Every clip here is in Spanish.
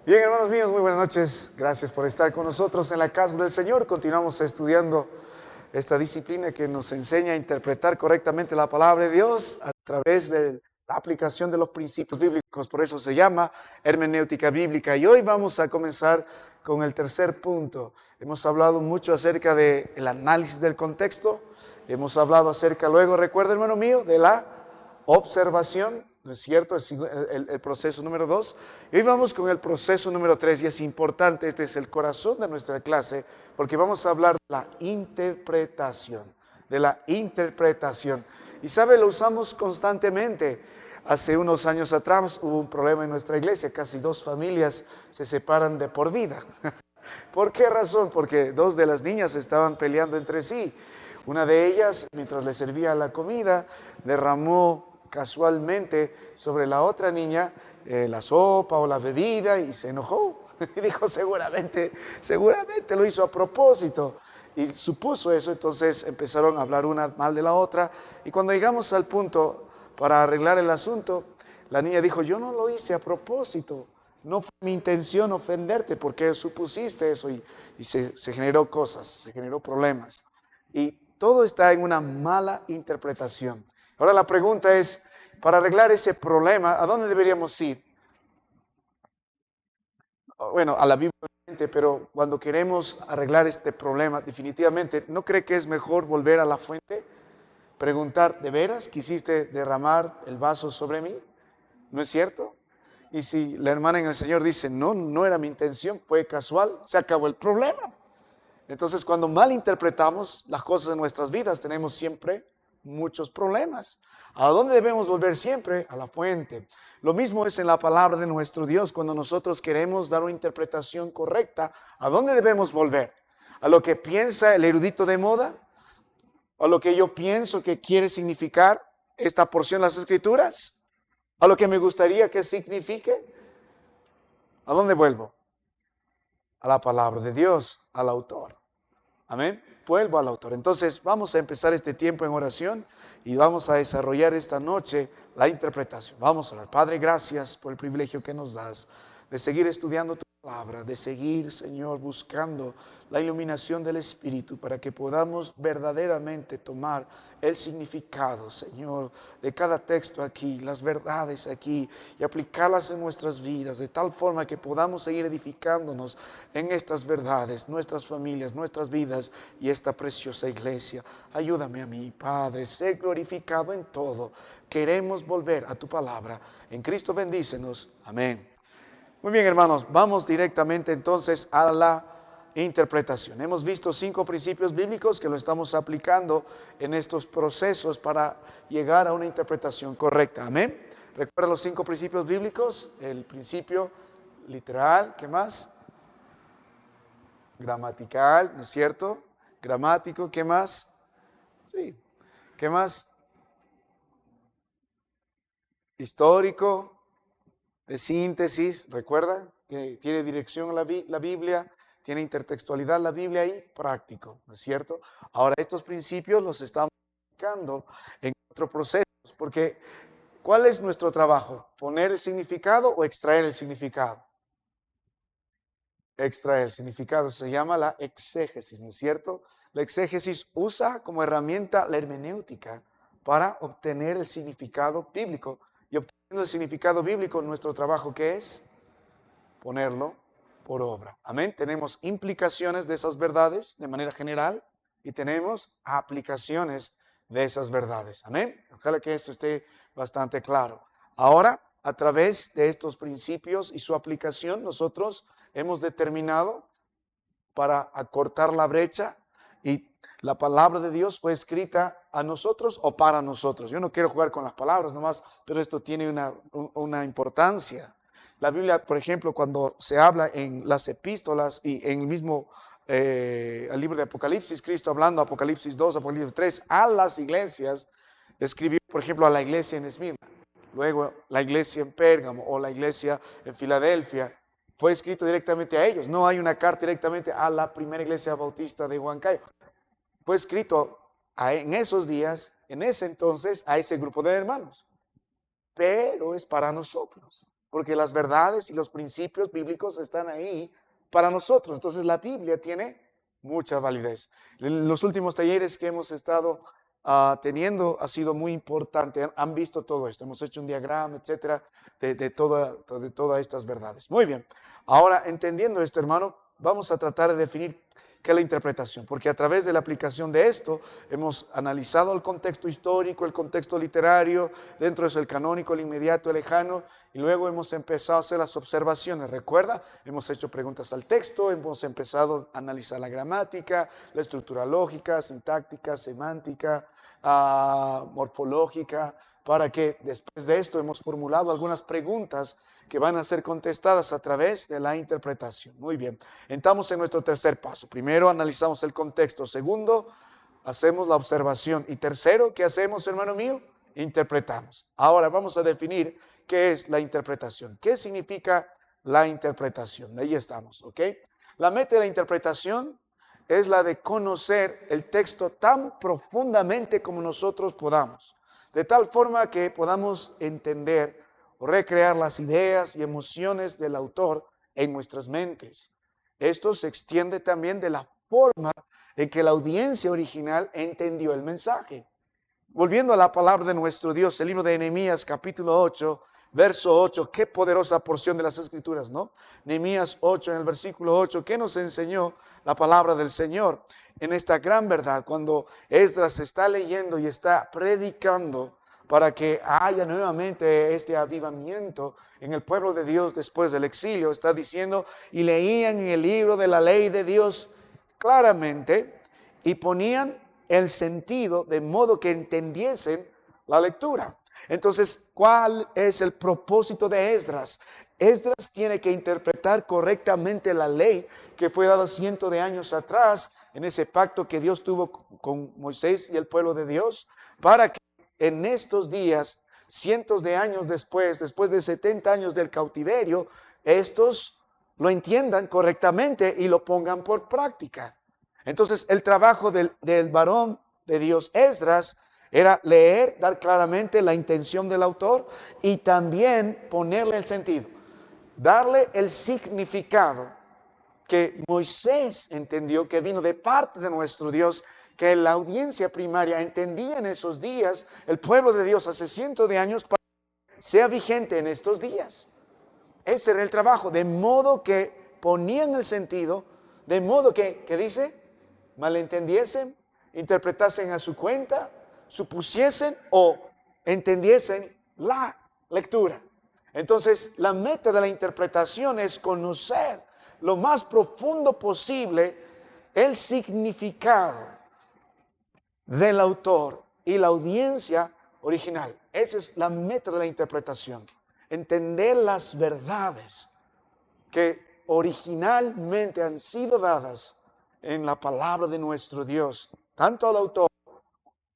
Bien, hermanos míos, muy buenas noches. Gracias por estar con nosotros en la casa del Señor. Continuamos estudiando esta disciplina que nos enseña a interpretar correctamente la palabra de Dios a través de la aplicación de los principios bíblicos. Por eso se llama hermenéutica bíblica. Y hoy vamos a comenzar con el tercer punto. Hemos hablado mucho acerca del análisis del contexto. Hemos hablado acerca, luego, recuerda, hermano mío, de la observación, ¿no es cierto? El proceso número 2. Y hoy vamos con el proceso número 3 y es importante, este es el corazón de nuestra clase, porque vamos a hablar de la interpretación, Y sabe, lo usamos constantemente. Hace unos años atrás hubo un problema en nuestra iglesia, casi 2 familias se separan de por vida. ¿Por qué razón? Porque 2 de las niñas estaban peleando entre sí. Una de ellas, mientras le servía la comida, derramó casualmente sobre la otra niña la sopa o la bebida y se enojó. Y dijo, seguramente lo hizo a propósito. Y supuso eso, entonces empezaron a hablar una mal de la otra. Y cuando llegamos al punto para arreglar el asunto, la niña dijo, yo no lo hice a propósito. No fue mi intención ofenderte porque supusiste eso y se generó cosas, se generó problemas. Y todo está en una mala interpretación. Ahora la pregunta es, para arreglar ese problema, ¿a dónde deberíamos ir? Bueno, a la Biblia, pero cuando queremos arreglar este problema, definitivamente, ¿no cree que es mejor volver a la fuente? Preguntar, ¿de veras quisiste derramar el vaso sobre mí? ¿No es cierto? Y si la hermana en el Señor dice, no era mi intención, fue casual, se acabó el problema. Entonces, cuando malinterpretamos las cosas en nuestras vidas, tenemos siempre muchos problemas. ¿A dónde debemos volver siempre? A la fuente. Lo mismo es en la palabra de nuestro Dios. Cuando nosotros queremos dar una interpretación correcta, ¿a dónde debemos volver? ¿A lo que piensa el erudito de moda? ¿A lo que yo pienso que quiere significar esta porción de las Escrituras? ¿A lo que me gustaría que signifique? ¿A dónde vuelvo? A la palabra de Dios, al autor. Amén. Vuelvo al autor. Entonces vamos a empezar este tiempo en oración y vamos a desarrollar esta noche la interpretación. Vamos a orar. Padre, gracias por el privilegio que nos das de seguir estudiando tu palabra, de seguir, Señor, buscando la iluminación del Espíritu para que podamos verdaderamente tomar el significado, Señor, de cada texto aquí, las verdades aquí y aplicarlas en nuestras vidas de tal forma que podamos seguir edificándonos en estas verdades, nuestras familias, nuestras vidas y esta preciosa iglesia. Ayúdame a mí, Padre, sé glorificado en todo. Queremos volver a tu palabra. En Cristo bendícenos. Amén. Muy bien, hermanos, vamos directamente entonces a la interpretación. Hemos visto 5 principios bíblicos que lo estamos aplicando en estos procesos para llegar a una interpretación correcta. Amén. ¿Recuerda los 5 principios bíblicos? El principio literal, ¿qué más? Gramatical, ¿no es cierto? Gramático, ¿qué más? Sí, ¿qué más? Histórico, de síntesis, ¿recuerda? Tiene dirección la Biblia, tiene intertextualidad la Biblia y práctico, ¿no es cierto? Ahora, estos principios los estamos aplicando en otros procesos, porque ¿cuál es nuestro trabajo? ¿Poner el significado o extraer el significado? Extraer el significado, se llama la exégesis, ¿no es cierto? La exégesis usa como herramienta la hermenéutica para obtener el significado bíblico. Y obteniendo el significado bíblico, nuestro trabajo, ¿qué es? Ponerlo por obra. Amén. Tenemos implicaciones de esas verdades de manera general y tenemos aplicaciones de esas verdades. Amén. Ojalá que esto esté bastante claro. Ahora, a través de estos principios y su aplicación, nosotros hemos determinado para acortar la brecha y la palabra de Dios fue escrita a nosotros o para nosotros. Yo no quiero jugar con las palabras nomás, pero esto tiene una importancia. La Biblia, por ejemplo, cuando se habla en las epístolas y en el mismo el libro de Apocalipsis, Cristo hablando, Apocalipsis 2, Apocalipsis 3, a las iglesias, escribió, por ejemplo, a la iglesia en Esmirna, luego la iglesia en Pérgamo o la iglesia en Filadelfia. Fue escrito directamente a ellos. No hay una carta directamente a la primera iglesia bautista de Huancayo. Fue escrito en esos días, en ese entonces, a ese grupo de hermanos. Pero es para nosotros. porque las verdades y los principios bíblicos están ahí para nosotros. Entonces la Biblia tiene mucha validez. Los últimos talleres que hemos estado teniendo ha sido muy importante. Han visto todo esto. Hemos hecho un diagrama, etcétera, de todas estas verdades. Muy bien. Ahora, entendiendo esto, hermano, vamos a tratar de definir qué es la interpretación, porque a través de la aplicación de esto hemos analizado el contexto histórico, el contexto literario, dentro de eso el canónico, el inmediato, el lejano, y luego hemos empezado a hacer las observaciones. Recuerda, hemos hecho preguntas al texto, hemos empezado a analizar la gramática, la estructura lógica, sintáctica, semántica, morfológica, para que después de esto hemos formulado algunas preguntas que van a ser contestadas a través de la interpretación. Muy bien, entramos en nuestro tercer paso. Primero, analizamos el contexto. Segundo, hacemos la observación. Y tercero, ¿qué hacemos, hermano mío? Interpretamos. Ahora vamos a definir qué es la interpretación. ¿Qué significa la interpretación? Ahí estamos, ¿ok? La meta de la interpretación es la de conocer el texto tan profundamente como nosotros podamos, de tal forma que podamos entender o recrear las ideas y emociones del autor en nuestras mentes. Esto se extiende también de la forma en que la audiencia original entendió el mensaje. Volviendo a la palabra de nuestro Dios, el libro de Nehemías, capítulo 8, verso 8, qué poderosa porción de las Escrituras, ¿no? Nehemías 8, en el versículo 8, ¿qué nos enseñó la palabra del Señor? En esta gran verdad, cuando Esdras está leyendo y está predicando para que haya nuevamente este avivamiento en el pueblo de Dios después del exilio, está diciendo, y leían en el libro de la ley de Dios claramente y ponían el sentido de modo que entendiesen la lectura. Entonces, ¿cuál es el propósito de Esdras? Esdras tiene que interpretar correctamente la ley que fue dada cientos de años atrás en ese pacto que Dios tuvo con Moisés y el pueblo de Dios, para que en estos días, cientos de años después de 70 años del cautiverio, estos lo entiendan correctamente y lo pongan por práctica. Entonces, el trabajo del varón de Dios, Esdras, era leer, dar claramente la intención del autor y también ponerle el sentido, darle el significado que Moisés entendió, que vino de parte de nuestro Dios, que la audiencia primaria entendía en esos días, el pueblo de Dios hace cientos de años, para que sea vigente en estos días. Ese era el trabajo, de modo que ponían el sentido, de modo que, ¿qué dice? Malentendiesen, interpretasen a su cuenta, supusiesen o entendiesen la lectura. Entonces, la meta de la interpretación es conocer lo más profundo posible el significado del autor y la audiencia original. Esa es la meta de la interpretación. Entender las verdades que originalmente han sido dadas en la palabra de nuestro Dios, tanto al autor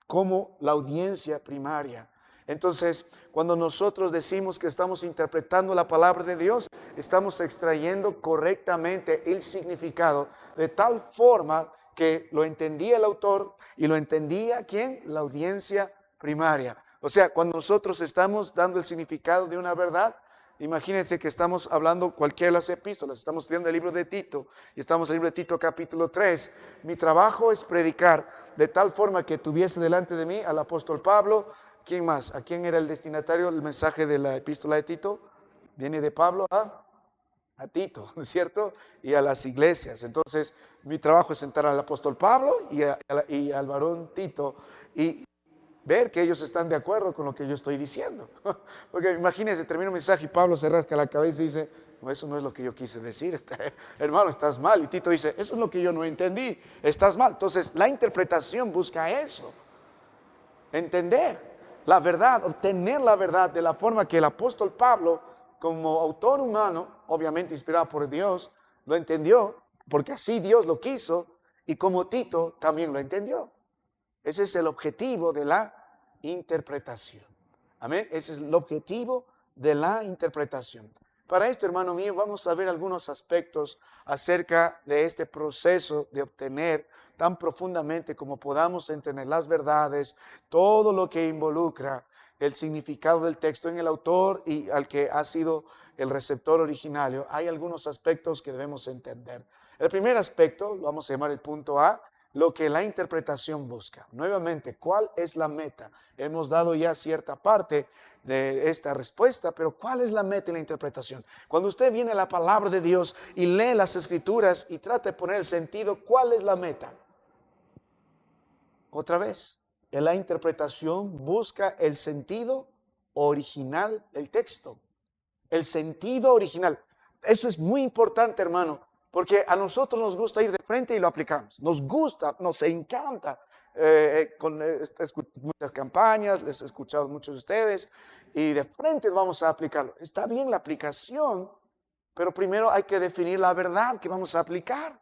como la audiencia primaria. Entonces, cuando nosotros decimos que estamos interpretando la palabra de Dios, estamos extrayendo correctamente el significado de tal forma que lo entendía el autor y lo entendía ¿quién? La audiencia primaria. O sea, cuando nosotros estamos dando el significado de una verdad, imagínense que estamos hablando cualquiera de las epístolas, estamos estudiando el libro de Tito y estamos en el libro de Tito capítulo 3. Mi trabajo es predicar de tal forma que tuviese delante de mí al apóstol Pablo. ¿Quién más? ¿A quién era el destinatario del mensaje de la epístola de Tito? Viene de Pablo a Tito, ¿no es cierto? Y a las iglesias. Entonces, mi trabajo es sentar al apóstol Pablo y al varón Tito y ver que ellos están de acuerdo con lo que yo estoy diciendo. Porque imagínense, termina un mensaje y Pablo se rasca la cabeza y dice, no, eso no es lo que yo quise decir, hermano, estás mal. Y Tito dice, eso es lo que yo no entendí, estás mal. Entonces, la interpretación busca eso, entender la verdad, obtener la verdad de la forma que el apóstol Pablo, como autor humano, obviamente inspirado por Dios, lo entendió, porque así Dios lo quiso, y como Tito también lo entendió. Ese es el objetivo de la interpretación. Amén. Ese es el objetivo de la interpretación. Para esto, hermano mío, vamos a ver algunos aspectos acerca de este proceso de obtener tan profundamente como podamos entender las verdades, todo lo que involucra el significado del texto en el autor y al que ha sido el receptor originario, hay algunos aspectos que debemos entender. El primer aspecto, lo vamos a llamar el punto A, lo que la interpretación busca. Nuevamente, ¿cuál es la meta? Hemos dado ya cierta parte de esta respuesta, pero ¿cuál es la meta en la interpretación? Cuando usted viene a la palabra de Dios y lee las Escrituras y trata de poner el sentido, ¿cuál es la meta? Otra vez, en la interpretación busca el sentido original del texto. El sentido original. Eso es muy importante, hermano, porque a nosotros nos gusta ir de frente y lo aplicamos. Nos gusta, nos encanta. Muchas campañas, les he escuchado a muchos de ustedes, y de frente vamos a aplicarlo. Está bien la aplicación, pero primero hay que definir la verdad que vamos a aplicar.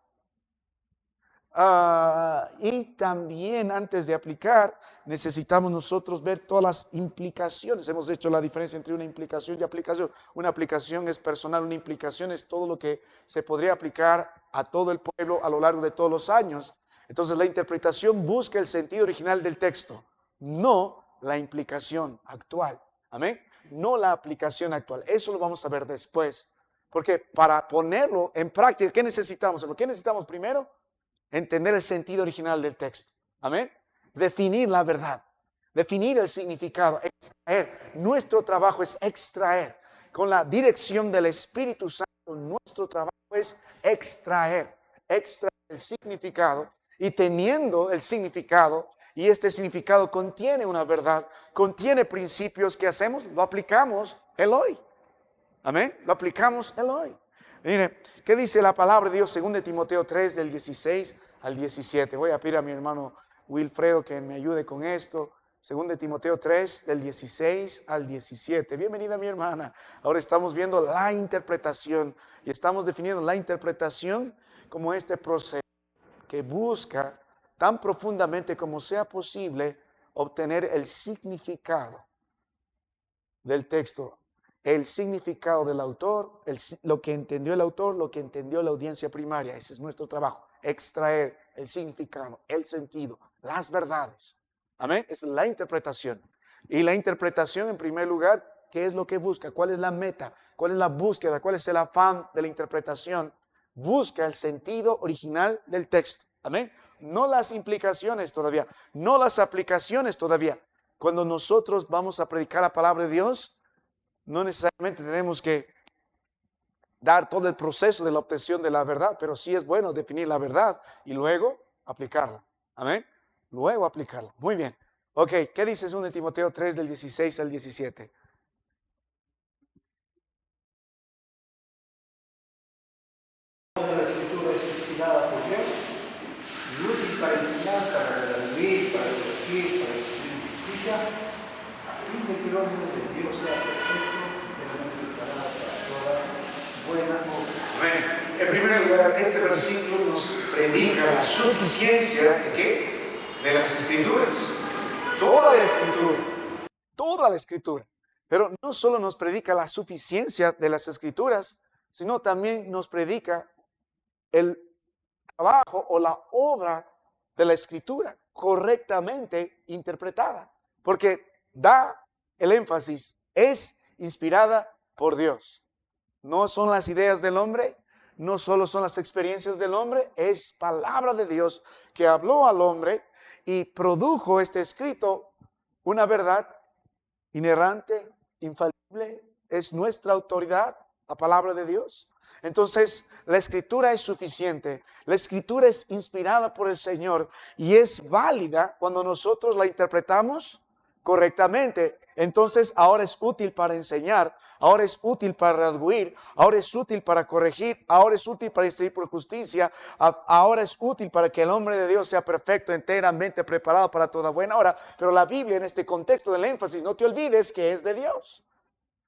Y también antes de aplicar, necesitamos nosotros ver todas las implicaciones. Hemos hecho la diferencia entre una implicación y aplicación. Una aplicación es personal, una implicación es todo lo que se podría aplicar a todo el pueblo a lo largo de todos los años. Entonces la interpretación busca el sentido original del texto, no la implicación actual. Amén. No la aplicación actual. Eso lo vamos a ver después. Porque para ponerlo en práctica, ¿qué necesitamos? ¿Qué necesitamos primero? Entender el sentido original del texto. Amén. Definir la verdad. Definir el significado. Extraer. Nuestro trabajo es extraer. Con la dirección del Espíritu Santo, nuestro trabajo es extraer. Extraer el significado. Y teniendo el significado, y este significado contiene una verdad, contiene principios, ¿qué hacemos? Lo aplicamos el hoy. Amén. Lo aplicamos el hoy. Mire, ¿qué dice la palabra de Dios? 2 Timoteo 3, del 16 al 17. Voy a pedir a mi hermano Wilfredo que me ayude con esto. 2 Timoteo 3, del 16 al 17. Bienvenida mi hermana. Ahora estamos viendo la interpretación y estamos definiendo la interpretación como este proceso que busca tan profundamente como sea posible obtener el significado del texto. El significado del autor, lo que entendió el autor, lo que entendió la audiencia primaria. Ese es nuestro trabajo, extraer el significado, el sentido, las verdades. Amén, es la interpretación. Y la interpretación, en primer lugar, ¿qué es lo que busca? ¿Cuál es la meta? ¿Cuál es la búsqueda? ¿Cuál es el afán de la interpretación? Busca el sentido original del texto. Amén, no las implicaciones todavía, no las aplicaciones todavía. Cuando nosotros vamos a predicar la palabra de Dios, no necesariamente tenemos que dar todo el proceso de la obtención de la verdad, pero sí es bueno definir la verdad y luego aplicarla. Amén. Luego aplicarla. Muy bien. Ok, ¿qué dice 2 Timoteo 3 del 16 al 17? La escritura es inspirada por Dios y útil para enseñar, para redarguir, para corregir, para instruir en justicia, a fin de que el hombre de Dios sea perfecto, buena obra. Amén. En primer lugar, este versículo nos predica la suficiencia de ¿qué? De las Escrituras. Toda la Escritura. Toda la Escritura. Pero no solo nos predica la suficiencia de las Escrituras, sino también nos predica el trabajo o la obra de la Escritura correctamente interpretada. Porque da el énfasis, es inspirada por Dios. No son las ideas del hombre, no solo son las experiencias del hombre, es palabra de Dios que habló al hombre y produjo este escrito, una verdad inerrante, infalible, es nuestra autoridad, la palabra de Dios. Entonces, la Escritura es suficiente, la Escritura es inspirada por el Señor y es válida cuando nosotros la interpretamos correctamente. Entonces ahora es útil para enseñar, ahora es útil para redarguir, ahora es útil para corregir, ahora es útil para instruir por justicia, ahora es útil para que el hombre de Dios sea perfecto, enteramente preparado para toda buena obra. Pero la Biblia, en este contexto del énfasis, no te olvides que es de Dios.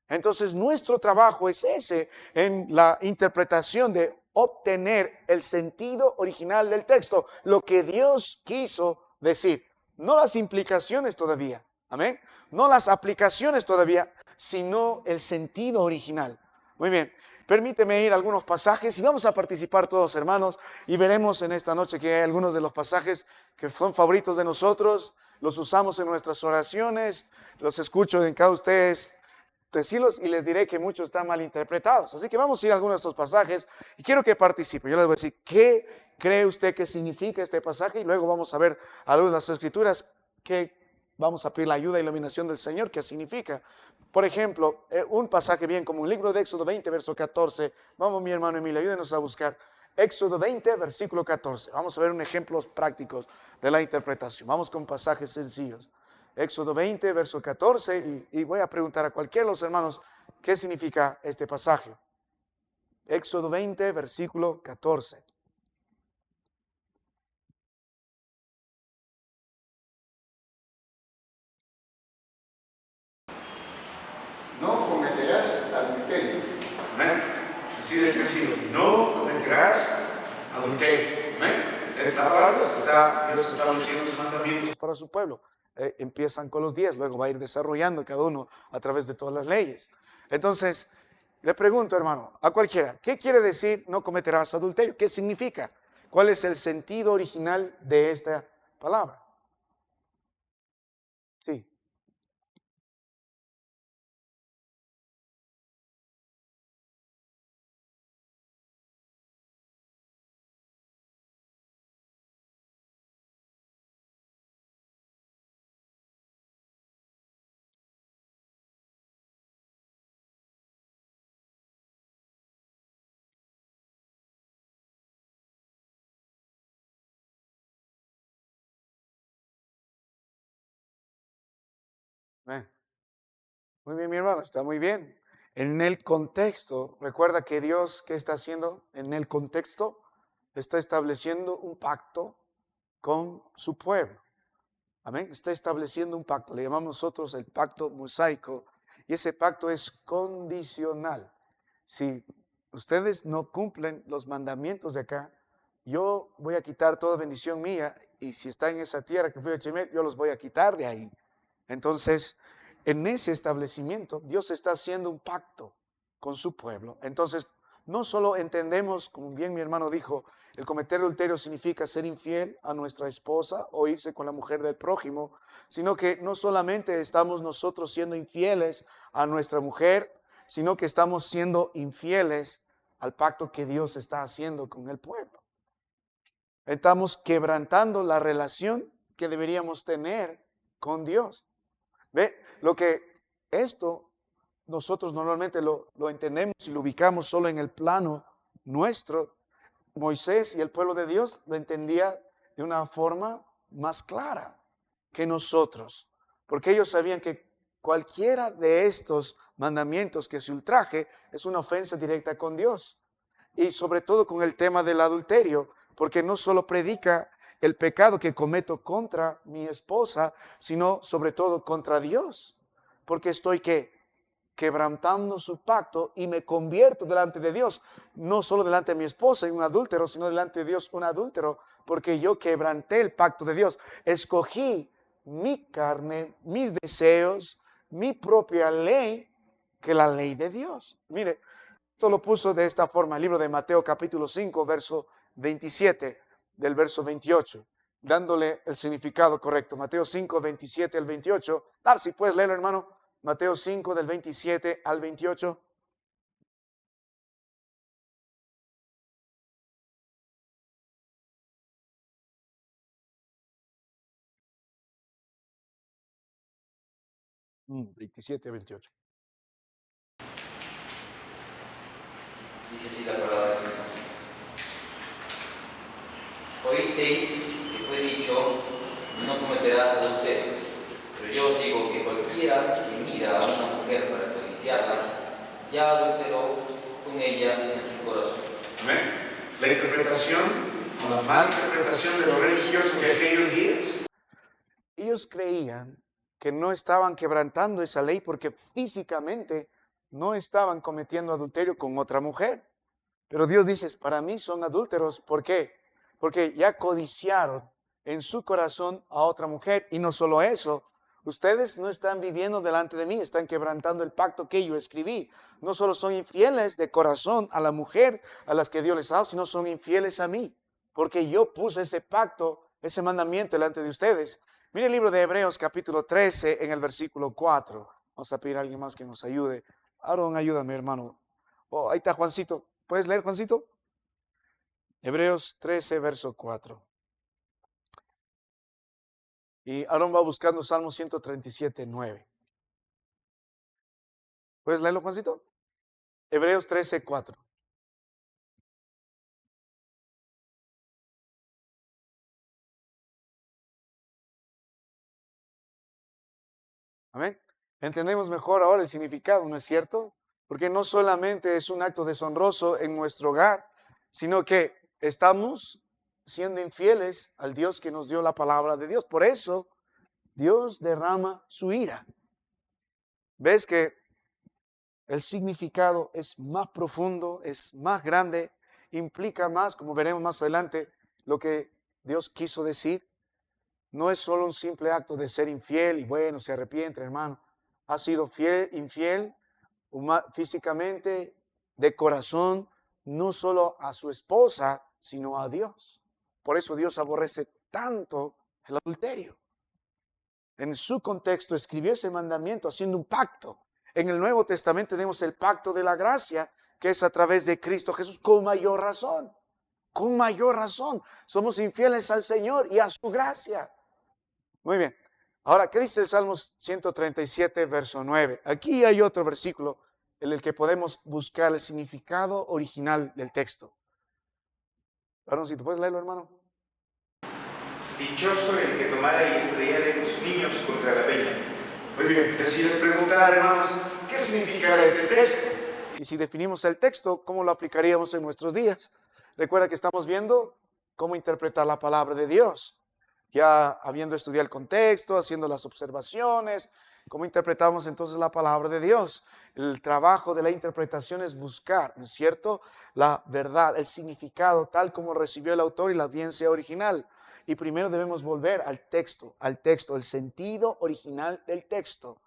Entonces nuestro trabajo es ese, en la interpretación de obtener el sentido original del texto, lo que Dios quiso decir, no las implicaciones todavía. Amén. No las aplicaciones todavía, sino el sentido original. Muy bien. Permíteme ir a algunos pasajes y vamos a participar todos, hermanos, y veremos en esta noche que hay algunos de los pasajes que son favoritos de nosotros los usamos en nuestras oraciones, los escucho en cada ustedes decirlos y les diré que muchos están mal interpretados. Así que vamos a ir a algunos de estos pasajes y quiero que participe. Yo les voy a decir, ¿qué cree usted que significa este pasaje? Y luego vamos a ver a luz de las Escrituras que vamos a pedir la ayuda e iluminación del Señor, qué significa. Por ejemplo, un pasaje bien común, libro de Éxodo 20, verso 14. Vamos, mi hermano Emilio, ayúdenos a buscar. Éxodo 20, versículo 14. Vamos a ver unos ejemplos prácticos de la interpretación. Vamos con pasajes sencillos. Éxodo 20, verso 14, y voy a preguntar a cualquiera de los hermanos qué significa este pasaje. Éxodo 20, versículo 14. No cometerás adulterio. Amén. Así de sencillo. No cometerás adulterio. Amén. Esta palabra está Dios estableciendo los mandamientos Para su pueblo. Empiezan con los 10, luego va a ir desarrollando cada uno a través de todas las leyes. Entonces, le pregunto, hermano, a cualquiera, ¿qué quiere decir no cometerás adulterio? ¿Qué significa? ¿Cuál es el sentido original de esta palabra? Sí. Amén. Muy bien, mi hermano, está muy bien. En el contexto, recuerda que Dios, ¿qué está haciendo? En el contexto, está estableciendo un pacto con su pueblo. Amén. Está estableciendo un pacto. Le llamamos nosotros el pacto mosaico. Y ese pacto es condicional. Si ustedes no cumplen los mandamientos de acá, yo voy a quitar toda bendición mía. Y si está en esa tierra que fui a Chemet, yo los voy a quitar de ahí. Entonces, en ese establecimiento, Dios está haciendo un pacto con su pueblo. Entonces, no solo entendemos, como bien mi hermano dijo, el cometer adulterio significa ser infiel a nuestra esposa o irse con la mujer del prójimo, sino que no solamente estamos nosotros siendo infieles a nuestra mujer, sino que estamos siendo infieles al pacto que Dios está haciendo con el pueblo. Estamos quebrantando la relación que deberíamos tener con Dios. ¿Ve? Lo que esto nosotros normalmente lo entendemos y lo ubicamos solo en el plano nuestro. Moisés y el pueblo de Dios lo entendía de una forma más clara que nosotros, porque ellos sabían que cualquiera de estos mandamientos que se ultraje es una ofensa directa con Dios, y sobre todo con el tema del adulterio, porque no solo predica el pecado que cometo contra mi esposa, sino sobre todo contra Dios, porque estoy quebrantando su pacto y me convierto delante de Dios, no solo delante de mi esposa en un adúltero, sino delante de Dios un adúltero, porque yo quebranté el pacto de Dios, escogí mi carne, mis deseos, mi propia ley, que la ley de Dios. Mire, esto lo puso de esta forma el libro de Mateo capítulo 5, verso 27, del verso 28, dándole el significado correcto. Mateo 5, 27 al 28. Darcy, ¿puedes leerlo, hermano? Mateo 5, del 27 al 28. Mm, 27 a 28. Dice así la palabra del Señor. Oísteis que fue dicho, no cometerás adulterio. Pero yo os digo que cualquiera que mira a una mujer para codiciarla, ya adulteró con ella en su corazón. Amén. La interpretación o la mala interpretación de los religiosos de aquellos días. Ellos creían que no estaban quebrantando esa ley porque físicamente no estaban cometiendo adulterio con otra mujer. Pero Dios dice, para mí son adúlteros. ¿Por qué? Porque ya codiciaron en su corazón a otra mujer. Y no solo eso, ustedes no están viviendo delante de mí, están quebrantando el pacto que yo escribí. No solo son infieles de corazón a la mujer a las que Dios les ha dado, sino son infieles a mí. Porque yo puse ese pacto, ese mandamiento delante de ustedes. Mire el libro de Hebreos capítulo 13 en el versículo 4. Vamos a pedir a alguien más que nos ayude. Aaron, ayúdame, hermano. Oh, ahí está Juancito. ¿Puedes leer, Juancito? Hebreos 13, verso 4. Y Aaron va buscando Salmo 137, 9. ¿Puedes leerlo, Juancito? Hebreos 13, 4. Amén. Entendemos mejor ahora el significado, ¿no es cierto? Porque no solamente es un acto deshonroso en nuestro hogar, sino que estamos siendo infieles al Dios que nos dio la palabra de Dios. Por eso Dios derrama su ira. ¿Ves que el significado es más profundo, es más grande, implica más, como veremos más adelante, lo que Dios quiso decir? No es solo un simple acto de ser infiel y bueno, se arrepiente, hermano. Ha sido infiel físicamente, de corazón, no solo a su esposa, sino a Dios. Por eso Dios aborrece tanto el adulterio. En su contexto escribió ese mandamiento haciendo un pacto. En el Nuevo Testamento tenemos el pacto de la gracia, que es a través de Cristo Jesús, con mayor razón. Con mayor razón. Somos infieles al Señor y a su gracia. Muy bien. Ahora, ¿qué dice el Salmo 137, verso 9? Aquí hay otro versículo en el que podemos buscar el significado original del texto. Perdón, si tú puedes leerlo, hermano. Dichoso el que tomara y freíare tus niños contra la peña. Muy bien, decides preguntar, hermanos, ¿qué significa este texto? Y si definimos el texto, ¿cómo lo aplicaríamos en nuestros días? Recuerda que estamos viendo cómo interpretar la palabra de Dios. Ya habiendo estudiado el contexto, haciendo las observaciones, ¿cómo interpretamos entonces la palabra de Dios? El trabajo de la interpretación es buscar, ¿no es cierto?, la verdad, el significado tal como recibió el autor y la audiencia original. Y primero debemos volver al texto, el sentido original del texto.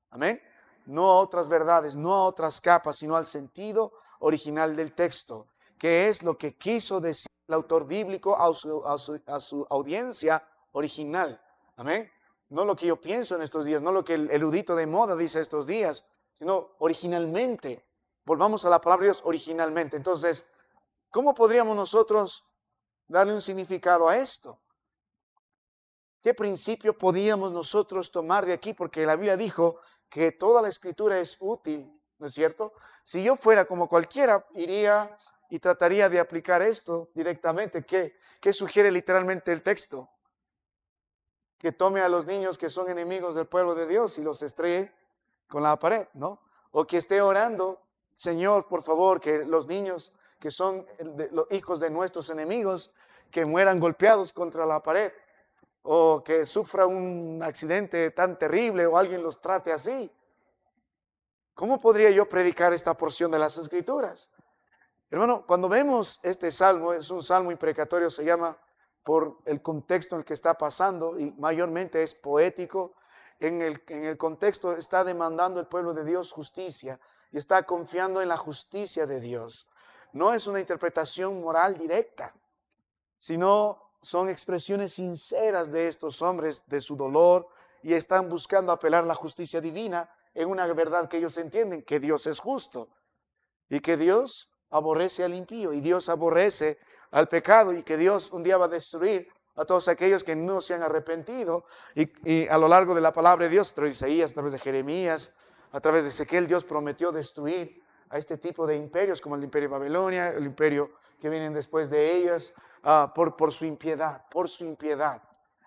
Amén. No a otras verdades, no a otras capas, sino al sentido original del texto, que es lo que quiso decir el autor bíblico a su audiencia original. Amén. No lo que yo pienso en estos días, no lo que el erudito de moda dice estos días, sino originalmente. Volvamos a la palabra de Dios originalmente. Entonces, ¿cómo podríamos nosotros darle un significado a esto? ¿Qué principio podíamos nosotros tomar de aquí? Porque la Biblia dijo que toda la escritura es útil, ¿no es cierto? Si yo fuera como cualquiera, iría y trataría de aplicar esto directamente. ¿Qué sugiere literalmente el texto? Que tome a los niños que son enemigos del pueblo de Dios y los estrelle con la pared, ¿no? O que esté orando, Señor, por favor, que los niños que son los hijos de nuestros enemigos, que mueran golpeados contra la pared, o que sufra un accidente tan terrible o alguien los trate así. ¿Cómo podría yo predicar esta porción de las Escrituras? Hermano, cuando vemos este salmo, es un salmo imprecatorio, se llama por el contexto en el que está pasando y mayormente es poético. En el contexto está demandando el pueblo de Dios justicia y está confiando en la justicia de Dios. No es una interpretación moral directa, sino son expresiones sinceras de estos hombres, de su dolor, y están buscando apelar a la justicia divina en una verdad que ellos entienden, que Dios es justo y que Dios aborrece al impío y Dios aborrece al pecado y que Dios un día va a destruir a todos aquellos que no se han arrepentido. Y a lo largo de la palabra de Dios, a través de Isaías, a través de Jeremías, a través de Ezequiel, Dios prometió destruir a este tipo de imperios como el imperio de Babilonia, el imperio que vienen después de ellos, por su impiedad,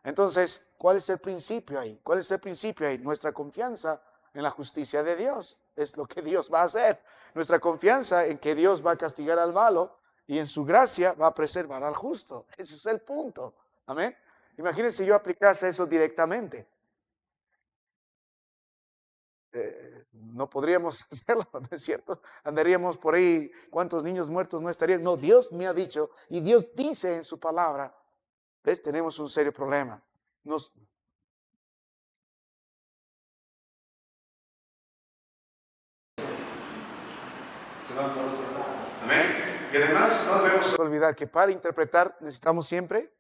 Entonces, ¿cuál es el principio ahí? ¿Cuál es el principio ahí? Nuestra confianza en la justicia de Dios. Es lo que Dios va a hacer. Nuestra confianza en que Dios va a castigar al malo y en su gracia va a preservar al justo. Ese es el punto. Amén. Imagínense si yo aplicase eso directamente. No podríamos hacerlo, ¿no es cierto? Andaríamos por ahí, ¿cuántos niños muertos no estarían? No, Dios me ha dicho y Dios dice en su palabra. ¿Ves? Tenemos un serio problema. Se van por otro lado. Amén. Y además no debemos olvidar que para interpretar necesitamos siempre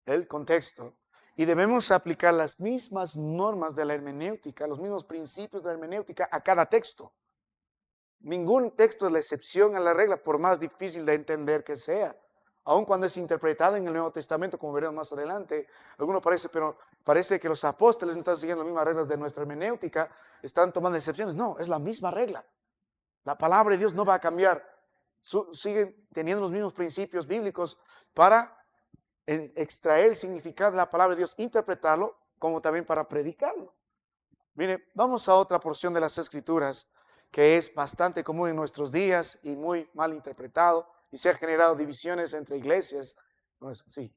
el contexto. Y debemos aplicar las mismas normas de la hermenéutica, los mismos principios de la hermenéutica a cada texto. Ningún texto es la excepción a la regla, por más difícil de entender que sea. Aun cuando es interpretado en el Nuevo Testamento, como veremos más adelante, pero parece que los apóstoles no están siguiendo las mismas reglas de nuestra hermenéutica, están tomando excepciones. No, es la misma regla. La palabra de Dios no va a cambiar. Siguen teniendo los mismos principios bíblicos para extraer el significado de la palabra de Dios, interpretarlo, como también para predicarlo. Mire, vamos a otra porción de las Escrituras que es bastante común en nuestros días y muy mal interpretado, y se han generado divisiones entre iglesias. Sí.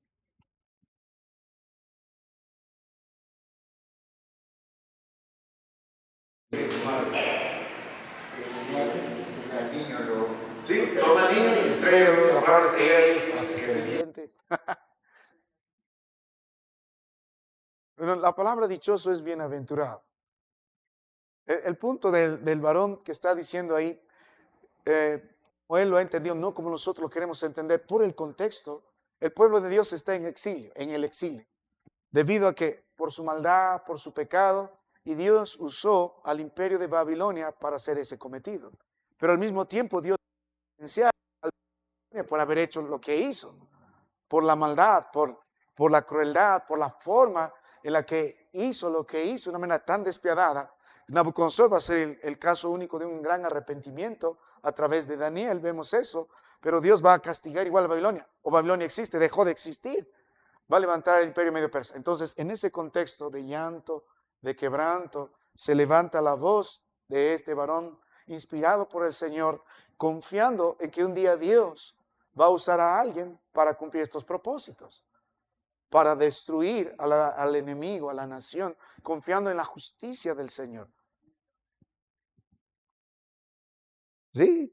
Sí, toma el niño y estrella, la palabra estrella hasta que reviente. La palabra dichoso es bienaventurado. El punto del varón que está diciendo ahí, o él lo ha entendido no como nosotros lo queremos entender, por el contexto. El pueblo de Dios está en exilio, en el exilio, debido a que por su maldad, por su pecado, y Dios usó al imperio de Babilonia para hacer ese cometido. Pero al mismo tiempo Dios sentenciar al Babilonia por haber hecho lo que hizo, por la maldad, por la crueldad, por la forma en la que hizo lo que hizo de una manera tan despiadada. Nabucodonosor va a ser el caso único de un gran arrepentimiento a través de Daniel, vemos eso, pero Dios va a castigar igual a Babilonia, o Babilonia existe, dejó de existir, va a levantar el imperio medio persa. Entonces, en ese contexto de llanto, de quebranto, se levanta la voz de este varón inspirado por el Señor, confiando en que un día Dios va a usar a alguien para cumplir estos propósitos, para destruir al enemigo, a la nación, confiando en la justicia del Señor. Sí,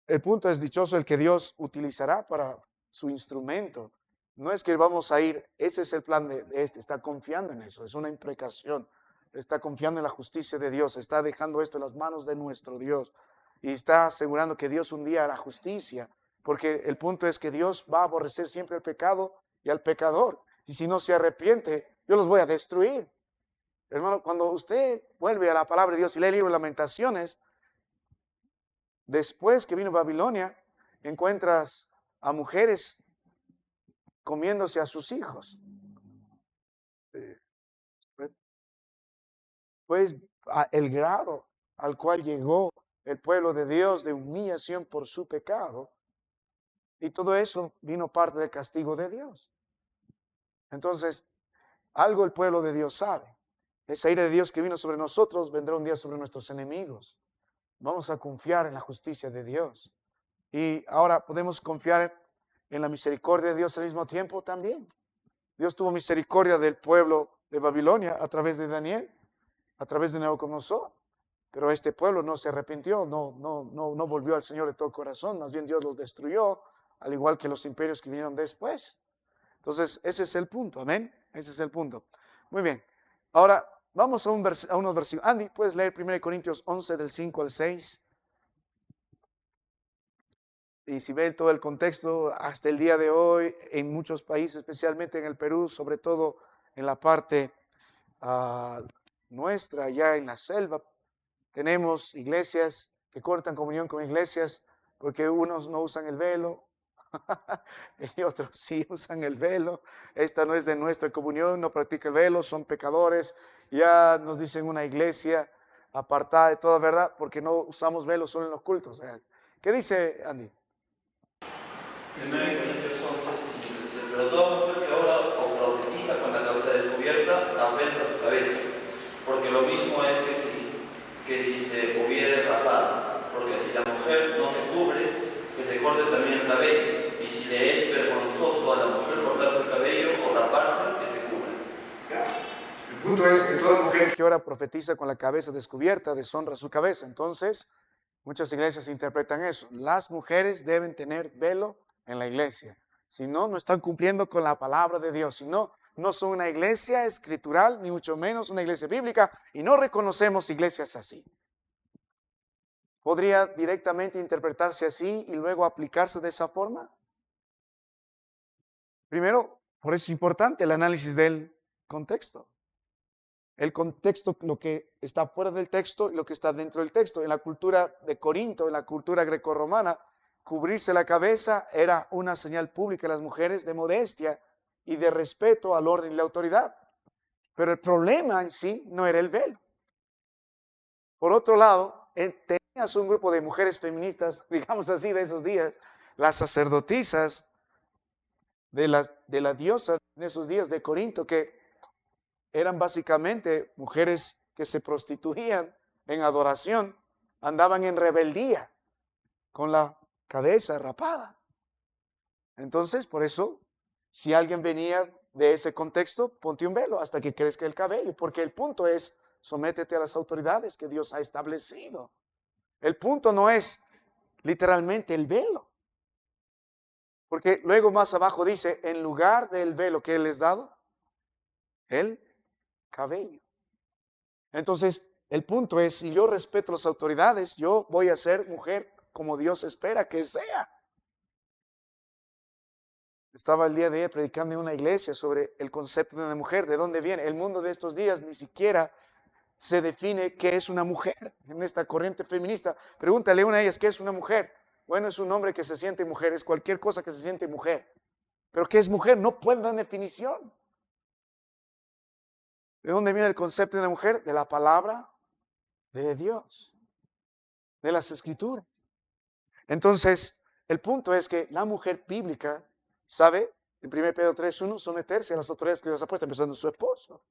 el punto es dichoso el que Dios utilizará para su instrumento. No es que vamos a ir, ese es el plan de este, está confiando en eso, es una imprecación, está confiando en la justicia de Dios, está dejando esto en las manos de nuestro Dios y está asegurando que Dios un día hará justicia, porque el punto es que Dios va a aborrecer siempre el pecado y al pecador, y si no se arrepiente, yo los voy a destruir. Hermano, cuando usted vuelve a la palabra de Dios y lee el libro de Lamentaciones, después que vino Babilonia, encuentras a mujeres comiéndose a sus hijos. Pues el grado al cual llegó el pueblo de Dios de humillación por su pecado, y todo eso vino parte del castigo de Dios. Entonces, algo el pueblo de Dios sabe. Esa ira de Dios que vino sobre nosotros vendrá un día sobre nuestros enemigos. Vamos a confiar en la justicia de Dios. Y ahora podemos confiar en la misericordia de Dios al mismo tiempo también. Dios tuvo misericordia del pueblo de Babilonia a través de Daniel, a través de Nabucodonosor. Pero este pueblo no se arrepintió, no volvió al Señor de todo corazón. Más bien Dios los destruyó, al igual que los imperios que vinieron después. Entonces, ese es el punto, amén. Ese es el punto. Muy bien. Ahora, vamos a unos versículos. Andy, ¿puedes leer 1 Corintios 11 del 5 al 6? Y si ven todo el contexto, hasta el día de hoy, en muchos países, especialmente en el Perú, sobre todo en la parte nuestra, allá en la selva, tenemos iglesias que cortan comunión con iglesias porque unos no usan el velo y otros sí usan el velo. Esta no es de nuestra comunión, no practica el velo, son pecadores. Ya nos dicen una iglesia apartada de toda verdad porque no usamos velo solo en los cultos. ¿Qué dice Andy? 1 Corintios 11, 5 dice: pero toda mujer que ahora o profetiza con la cabeza descubierta afrenta su cabeza, porque lo mismo es que si se hubiere rapado, porque si la mujer no se cubre, que se corte también el cabello, y si le es vergonzoso a la mujer cortarse el cabello o raparse, que se cubra. El punto es que toda mujer Que ahora profetiza con la cabeza descubierta deshonra su cabeza. Entonces, muchas iglesias interpretan eso. Las mujeres deben tener velo en la iglesia. Si no, no están cumpliendo con la palabra de Dios. Si no, no son una iglesia escritural, ni mucho menos una iglesia bíblica, y no reconocemos iglesias así. ¿Podría directamente interpretarse así y luego aplicarse de esa forma? Primero, por eso es importante el análisis del contexto. El contexto, lo que está fuera del texto y lo que está dentro del texto. En la cultura de Corinto, en la cultura grecorromana, cubrirse la cabeza era una señal pública a las mujeres de modestia y de respeto al orden y la autoridad. Pero el problema en sí no era el velo. Por otro lado, tenías un grupo de mujeres feministas, digamos así, de esos días, las sacerdotisas de la diosa en esos días de Corinto, que eran básicamente mujeres que se prostituían en adoración, andaban en rebeldía con la cabeza rapada. Entonces, por eso, si alguien venía de ese contexto, ponte un velo hasta que crezca el cabello, porque el punto es, sométete a las autoridades que Dios ha establecido. El punto no es literalmente el velo, porque luego más abajo dice, en lugar del velo que Él les ha dado, el cabello. Entonces, el punto es, si yo respeto las autoridades, yo voy a ser mujer como Dios espera que sea. Estaba el día de ayer predicando en una iglesia sobre el concepto de una mujer, de dónde viene. El mundo de estos días ni siquiera se define qué es una mujer en esta corriente feminista. Pregúntale a una de ellas, ¿qué es una mujer? Bueno, es un hombre que se siente mujer, es cualquier cosa que se siente mujer. Pero ¿qué es mujer? No pueden dar definición. ¿De dónde viene el concepto de una mujer? De la palabra de Dios, de las escrituras. Entonces, el punto es que la mujer bíblica, ¿sabe? En 1 Pedro 3:1, someterse a las autoridades que Dios ha puesto, empezando su esposo.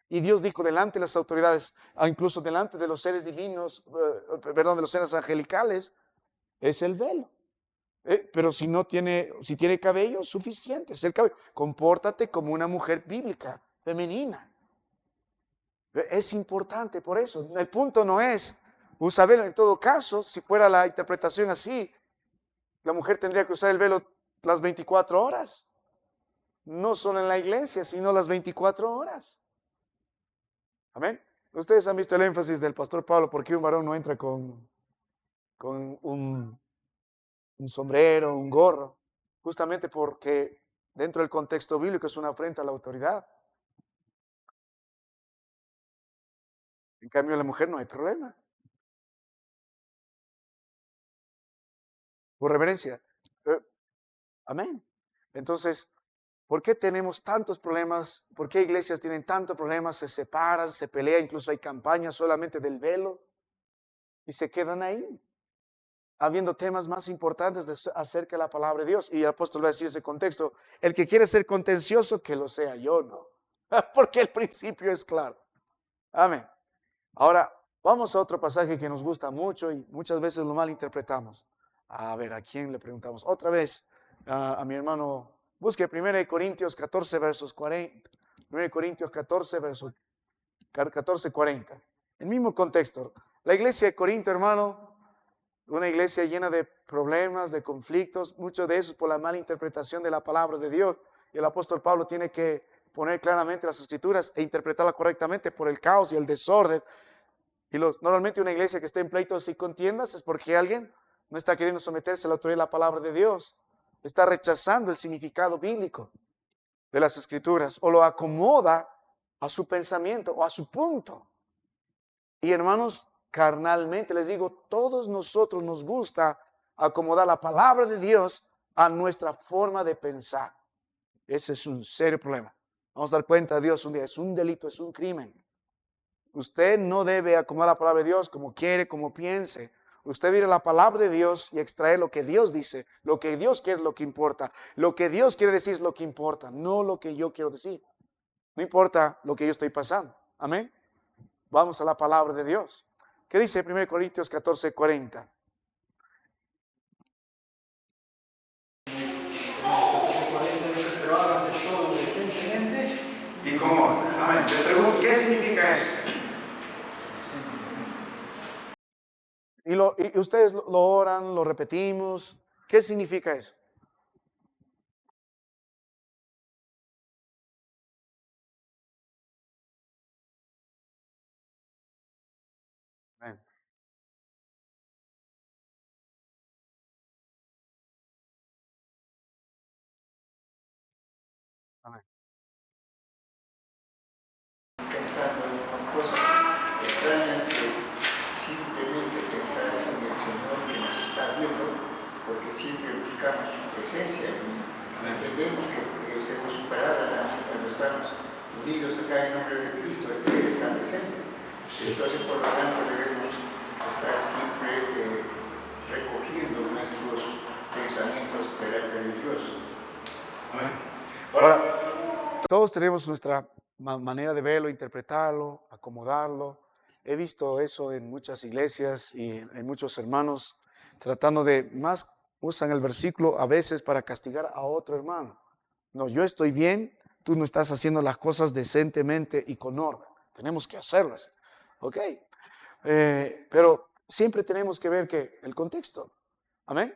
Y Dios dijo delante de las autoridades, incluso delante de los seres divinos, perdón, de los seres angelicales, es el velo. Pero si tiene cabello, suficiente, es el cabello. Compórtate como una mujer bíblica, femenina. Es importante por eso. El punto no es usar velo. En todo caso, si fuera la interpretación así, la mujer tendría que usar el velo las 24 horas. No solo en la iglesia, sino las 24 horas. Amén. Ustedes han visto el énfasis del pastor Pablo, porque un varón no entra con un sombrero, un gorro, justamente porque dentro del contexto bíblico es una afrenta a la autoridad. En cambio, la mujer no hay problema. Por reverencia. Amén. Entonces, ¿por qué tenemos tantos problemas? ¿Por qué iglesias tienen tantos problemas? Se separan, se pelean, incluso hay campañas solamente del velo y se quedan ahí, habiendo temas más importantes acerca de la palabra de Dios. Y el apóstol va a decir ese contexto, el que quiere ser contencioso, que lo sea, yo no. Porque el principio es claro. Amén. Ahora, vamos a otro pasaje que nos gusta mucho y muchas veces lo malinterpretamos. A ver, ¿a quién le preguntamos? Otra vez, a mi hermano, busque 1 Corintios 14, versos 40. 1 Corintios 14, versos 14, 40. El mismo contexto. La iglesia de Corinto, hermano, una iglesia llena de problemas, de conflictos, mucho de eso por la mala interpretación de la palabra de Dios. Y el apóstol Pablo tiene que poner claramente las escrituras e interpretarlas correctamente por el caos y el desorden. Y normalmente una iglesia que esté en pleitos y contiendas es porque alguien no está queriendo someterse a la autoridad de la palabra de Dios. Está rechazando el significado bíblico de las escrituras o lo acomoda a su pensamiento o a su punto. Y hermanos, carnalmente les digo, todos nosotros nos gusta acomodar la palabra de Dios a nuestra forma de pensar. Ese es un serio problema. Vamos a dar cuenta de Dios un día. Es un delito, es un crimen. Usted no debe acomodar la palabra de Dios como quiere, como piense. Usted dirá la palabra de Dios y extraer lo que Dios dice. Lo que Dios quiere es lo que importa. Lo que Dios quiere decir es lo que importa, no lo que yo quiero decir. No importa lo que yo estoy pasando. Amén. Vamos a la palabra de Dios. ¿Qué dice 1 Corintios 14, 40? Pero hágase todo decentemente. ¿Y cómo? Amén. Les pregunto, ¿qué significa eso? Y ustedes lo oran, lo repetimos. ¿Qué significa eso? Amén. Amén. porque siempre buscamos su presencia y entendemos que hemos superado también cuando estamos unidos acá en nombre de Cristo, de que Él está presente. Entonces, por lo tanto, debemos estar siempre recogiendo nuestros pensamientos delante de Dios. Amén. Ahora, todos tenemos nuestra manera de verlo, interpretarlo, acomodarlo. He visto eso en muchas iglesias y en muchos hermanos tratando de, más usan el versículo a veces para castigar a otro hermano. No, yo estoy bien, tú no estás haciendo las cosas decentemente y con orden. Tenemos que hacerlas, ¿ok? Pero siempre tenemos que ver que el contexto, ¿amén?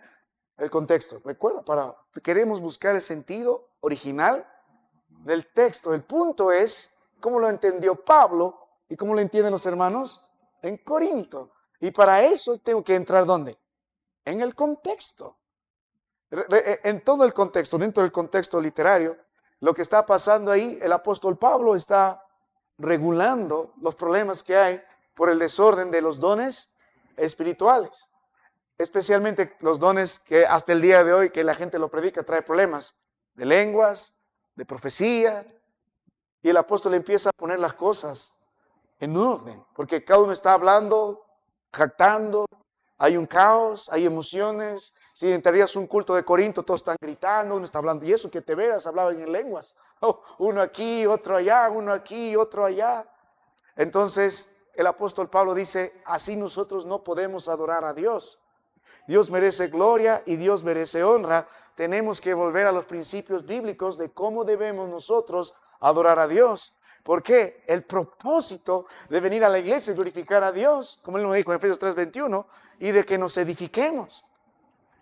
El contexto, recuerda, queremos buscar el sentido original del texto. El punto es cómo lo entendió Pablo y cómo lo entienden los hermanos en Corinto. Y para eso tengo que entrar ¿dónde? En el contexto. En todo el contexto, dentro del contexto literario, lo que está pasando ahí, el apóstol Pablo está regulando los problemas que hay por el desorden de los dones espirituales. Especialmente los dones que hasta el día de hoy que la gente lo predica trae problemas de lenguas, de profecía, y el apóstol empieza a poner las cosas en orden, porque cada uno está hablando, jactando, hay un caos, hay emociones. Si entrarías un culto de Corinto, todos están gritando, uno está hablando, y eso que te veas, hablaban en lenguas, uno aquí, otro allá, uno aquí, otro allá. Entonces el apóstol Pablo dice, así nosotros no podemos adorar a Dios. Dios merece gloria y Dios merece honra. Tenemos que volver a los principios bíblicos de cómo debemos nosotros adorar a Dios. ¿Por qué? El propósito de venir a la iglesia es glorificar a Dios, como Él nos dijo en Efesios 3:21, y de que nos edifiquemos.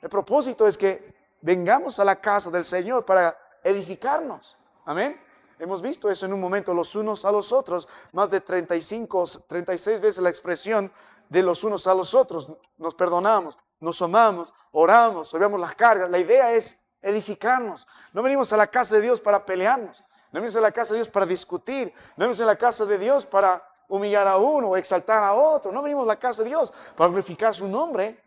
El propósito es que vengamos a la casa del Señor para edificarnos. Amén. Hemos visto eso en un momento, los unos a los otros, más de 35, 36 veces la expresión de los unos a los otros. Nos perdonamos, nos amamos, oramos, olvidamos las cargas. La idea es edificarnos. No venimos a la casa de Dios para pelearnos. No venimos a la casa de Dios para discutir. No venimos a la casa de Dios para humillar a uno o exaltar a otro. No venimos a la casa de Dios para glorificar su nombre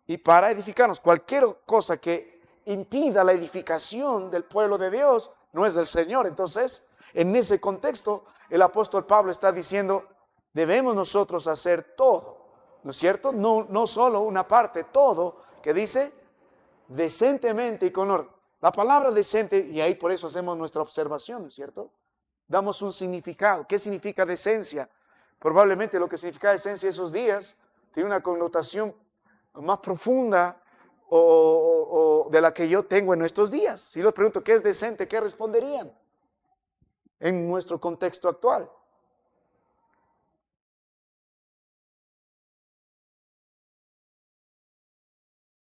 y para edificarnos. Cualquier cosa que impida la edificación del pueblo de Dios no es del Señor. Entonces, en ese contexto, el apóstol Pablo está diciendo, debemos nosotros hacer todo, ¿no es cierto? No solo una parte, todo, que dice decentemente y con orden. La palabra decente, y ahí por eso hacemos nuestra observación, ¿no es cierto? Damos un significado. ¿Qué significa decencia? Probablemente lo que significa decencia esos días tiene una connotación más profunda o de la que yo tengo en nuestros días. Si les pregunto qué es decente, ¿qué responderían en nuestro contexto actual?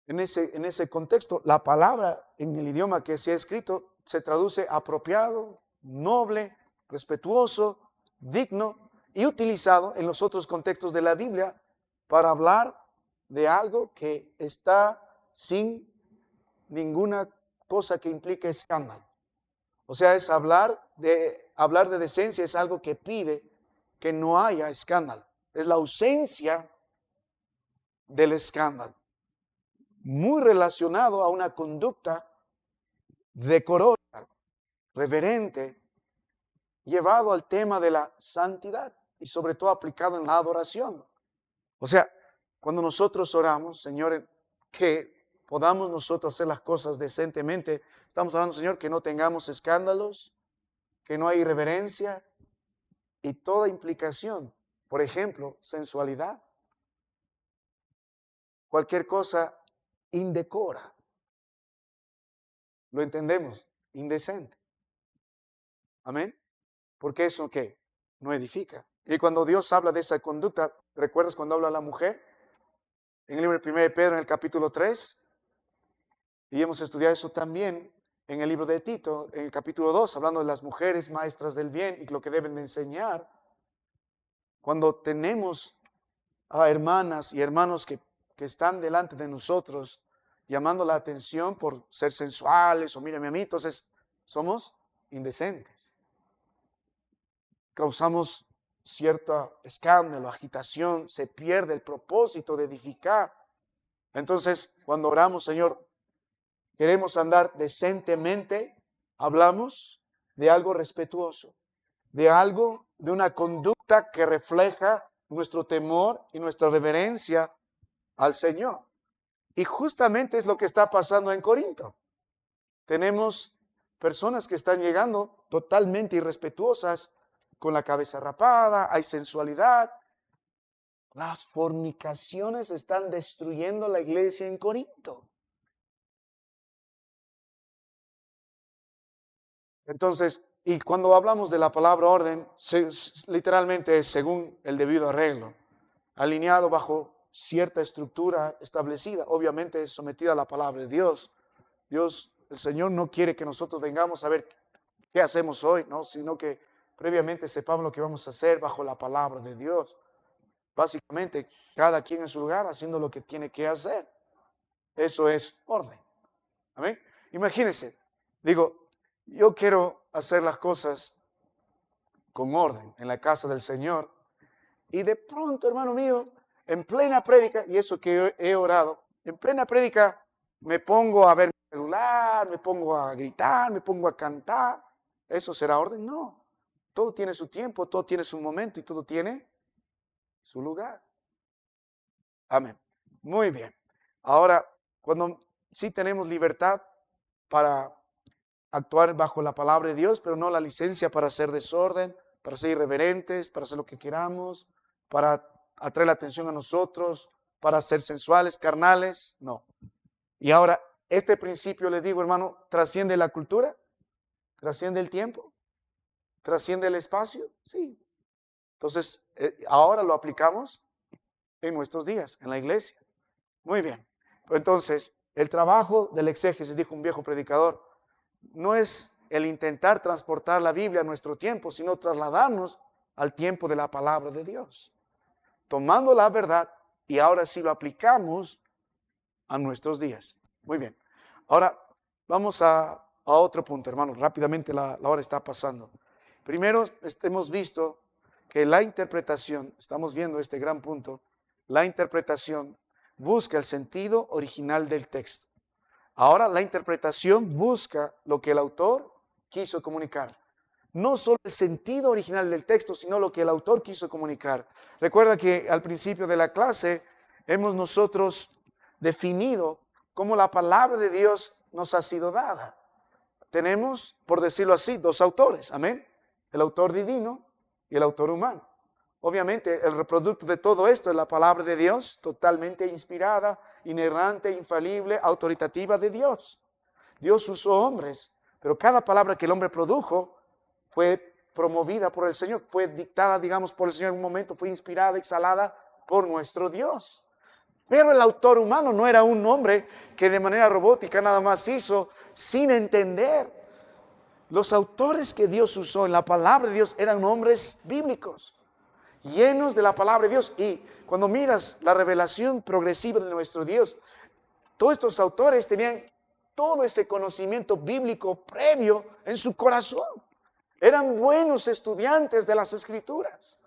En ese contexto, la palabra en el idioma que se ha escrito se traduce apropiado, noble, respetuoso, digno y utilizado en los otros contextos de la Biblia para hablar de algo que está sin ninguna cosa que implique escándalo. O sea, es hablar de decencia, es algo que pide que no haya escándalo. Es la ausencia del escándalo. Muy relacionado a una conducta decorosa, reverente, llevado al tema de la santidad y sobre todo aplicado en la adoración. O sea, cuando nosotros oramos, Señor, que podamos nosotros hacer las cosas decentemente, estamos hablando, Señor, que no tengamos escándalos, que no hay irreverencia y toda implicación, por ejemplo, sensualidad, cualquier cosa indecora. ¿Lo entendemos? Indecente. Amén. Porque eso ¿qué? No edifica. Y cuando Dios habla de esa conducta, ¿recuerdas cuando habla a la mujer? En el libro de 1 de Pedro, en el capítulo 3, y hemos estudiado eso también en el libro de Tito, en el capítulo 2, hablando de las mujeres maestras del bien y lo que deben de enseñar. Cuando tenemos a hermanas y hermanos que están delante de nosotros, llamando la atención por ser sensuales o mírame a mí, entonces somos indecentes. Causamos cierto escándalo, agitación, se pierde el propósito de edificar. Entonces, cuando oramos, Señor, queremos andar decentemente, hablamos de algo respetuoso, de algo, de una conducta que refleja nuestro temor y nuestra reverencia al Señor. Y justamente es lo que está pasando en Corinto. Tenemos personas que están llegando totalmente irrespetuosas, con la cabeza rapada, hay sensualidad. Las fornicaciones están destruyendo la iglesia en Corinto. Entonces, y cuando hablamos de la palabra orden, literalmente es según el debido arreglo, alineado bajo cierta estructura establecida, obviamente sometida a la palabra de Dios. Dios, el Señor no quiere que nosotros vengamos a ver qué hacemos hoy, ¿no? Sino que previamente sepamos lo que vamos a hacer bajo la palabra de Dios. Básicamente, cada quien en su lugar haciendo lo que tiene que hacer. Eso es orden. Amén. Imagínense, digo, yo quiero hacer las cosas con orden en la casa del Señor. Y de pronto, hermano mío, en plena prédica, y eso que he orado, en plena prédica me pongo a ver mi celular, me pongo a gritar, me pongo a cantar. ¿Eso será orden? No. Todo tiene su tiempo, todo tiene su momento y todo tiene su lugar. Amén. Muy bien. Ahora, cuando sí tenemos libertad para actuar bajo la palabra de Dios, pero no la licencia para hacer desorden, para ser irreverentes, para hacer lo que queramos, para atraer la atención a nosotros, para ser sensuales, carnales, no. Y ahora, este principio, les digo, hermano, trasciende la cultura, trasciende el tiempo, trasciende el espacio, sí. Entonces, ahora lo aplicamos en nuestros días, en la iglesia. Muy bien. Entonces, el trabajo del exégesis, dijo un viejo predicador, no es el intentar transportar la Biblia a nuestro tiempo, sino trasladarnos al tiempo de la palabra de Dios. Tomando la verdad y ahora sí lo aplicamos a nuestros días. Muy bien. Ahora vamos a otro punto, hermanos. Rápidamente la hora está pasando. Primero, hemos visto que la interpretación, estamos viendo este gran punto, la interpretación busca el sentido original del texto. Ahora la interpretación busca lo que el autor quiso comunicar. No solo el sentido original del texto, sino lo que el autor quiso comunicar. Recuerda que al principio de la clase hemos nosotros definido cómo la palabra de Dios nos ha sido dada. Tenemos, por decirlo así, dos autores, amén. El autor divino y el autor humano. Obviamente, el reproducto de todo esto es la palabra de Dios, totalmente inspirada, inerrante, infalible, autoritativa de Dios. Dios usó hombres, pero cada palabra que el hombre produjo fue promovida por el Señor, fue dictada, digamos, por el Señor en un momento, fue inspirada, exhalada por nuestro Dios. Pero el autor humano no era un hombre que de manera robótica nada más hizo sin entender. Los autores que Dios usó en la palabra de Dios eran hombres bíblicos, llenos de la palabra de Dios. Y cuando miras la revelación progresiva de nuestro Dios, todos estos autores tenían todo ese conocimiento bíblico previo en su corazón. Eran buenos estudiantes de las Escrituras.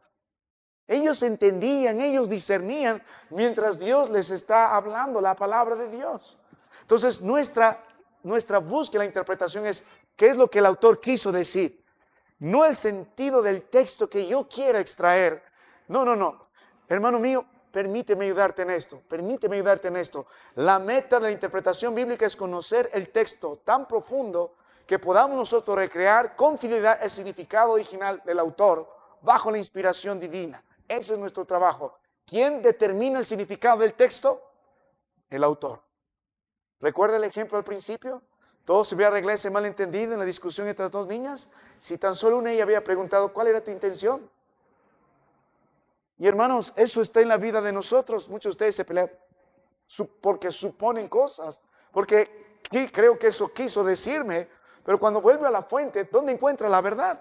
Ellos entendían, ellos discernían mientras Dios les está hablando la palabra de Dios. Entonces nuestra búsqueda, la interpretación es qué es lo que el autor quiso decir. No el sentido del texto que yo quiera extraer. No. Hermano mío, permíteme ayudarte en esto. Permíteme ayudarte en esto. La meta de la interpretación bíblica es conocer el texto tan profundo que podamos nosotros recrear con fidelidad el significado original del autor bajo la inspiración divina. Ese es nuestro trabajo. ¿Quién determina el significado del texto? El autor. ¿Recuerda el ejemplo al principio? Todo se había arreglado ese malentendido en la discusión entre las dos niñas. Si tan solo una de ellas había preguntado, ¿cuál era tu intención? Y hermanos, eso está en la vida de nosotros. Muchos de ustedes se pelean porque suponen cosas, porque creo que eso quiso decirme, pero cuando vuelve a la fuente, ¿dónde encuentra la verdad?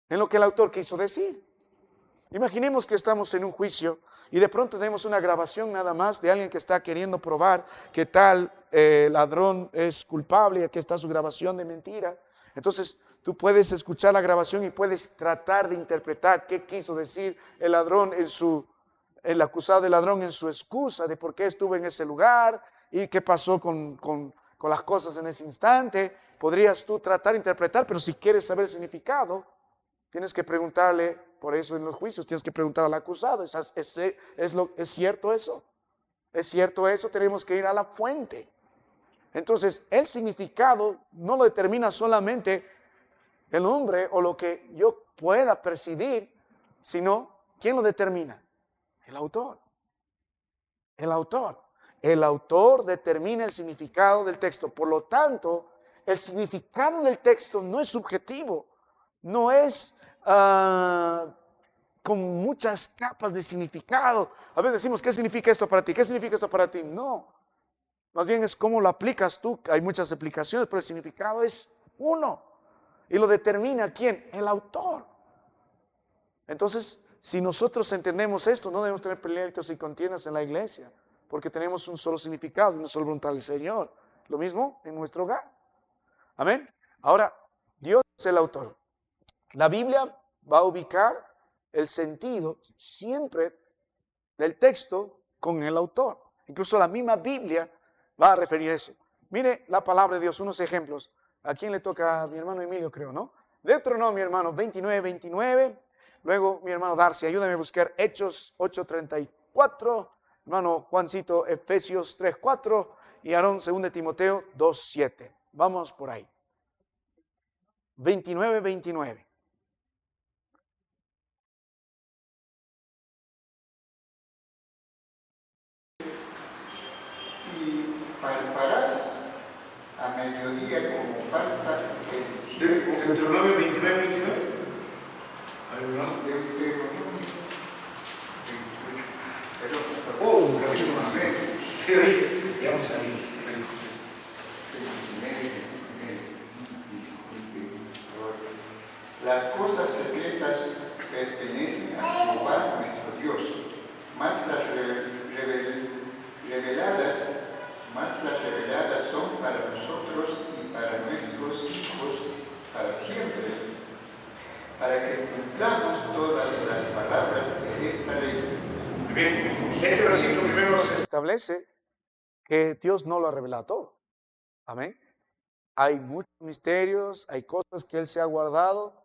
En lo que el autor quiso decir. Imaginemos que estamos en un juicio y de pronto tenemos una grabación nada más de alguien que está queriendo probar que tal ladrón es culpable y aquí está su grabación de mentira. Entonces tú puedes escuchar la grabación y puedes tratar de interpretar qué quiso decir el ladrón en su el acusado del ladrón en su excusa de por qué estuvo en ese lugar y qué pasó con las cosas en ese instante. Podrías tú tratar de interpretar, pero si quieres saber el significado, tienes que preguntarle, por eso en los juicios tienes que preguntar al acusado, ¿es cierto eso? ¿Es cierto eso? Tenemos que ir a la fuente. Entonces, el significado no lo determina solamente el hombre o lo que yo pueda percibir, sino ¿quién lo determina? El autor. El autor. El autor determina el significado del texto. Por lo tanto, el significado del texto no es subjetivo, no es con muchas capas de significado. A veces decimos, ¿qué significa esto para ti? ¿Qué significa esto para ti? No. Más bien es cómo lo aplicas tú. Hay muchas aplicaciones, pero el significado es uno. Y lo determina ¿quién? El autor. Entonces, si nosotros entendemos esto, no debemos tener pleitos y contiendas en la iglesia, porque tenemos un solo significado, una sola voluntad del Señor. Lo mismo en nuestro hogar. Amén. Ahora, Dios es el autor. La Biblia va a ubicar el sentido siempre del texto con el autor. Incluso la misma Biblia va a referir eso. Mire la palabra de Dios, unos ejemplos. ¿A quién le toca? A mi hermano Emilio, creo, ¿no? Deuteronomio, hermano, 29. Luego, mi hermano Darcy, ayúdame a buscar Hechos 8:34. Hermano Juancito, Efesios 3:4. Y Aarón, 2 Timoteo 2:7. Vamos por ahí. 29. Y palparás a mediodía como falta el cielo. Deuteronomio 29. Deuteronomio 28. Un capítulo más. Ya vamos a ir. Las cosas secretas pertenecen a Jehová nuestro Dios, más las reveladas son para nosotros y para nuestros hijos para siempre, para que cumplamos todas las palabras de esta ley. Bien, este versículo primero nos Establece que Dios no lo ha revelado todo. Amén. Hay muchos misterios, hay cosas que Él se ha guardado,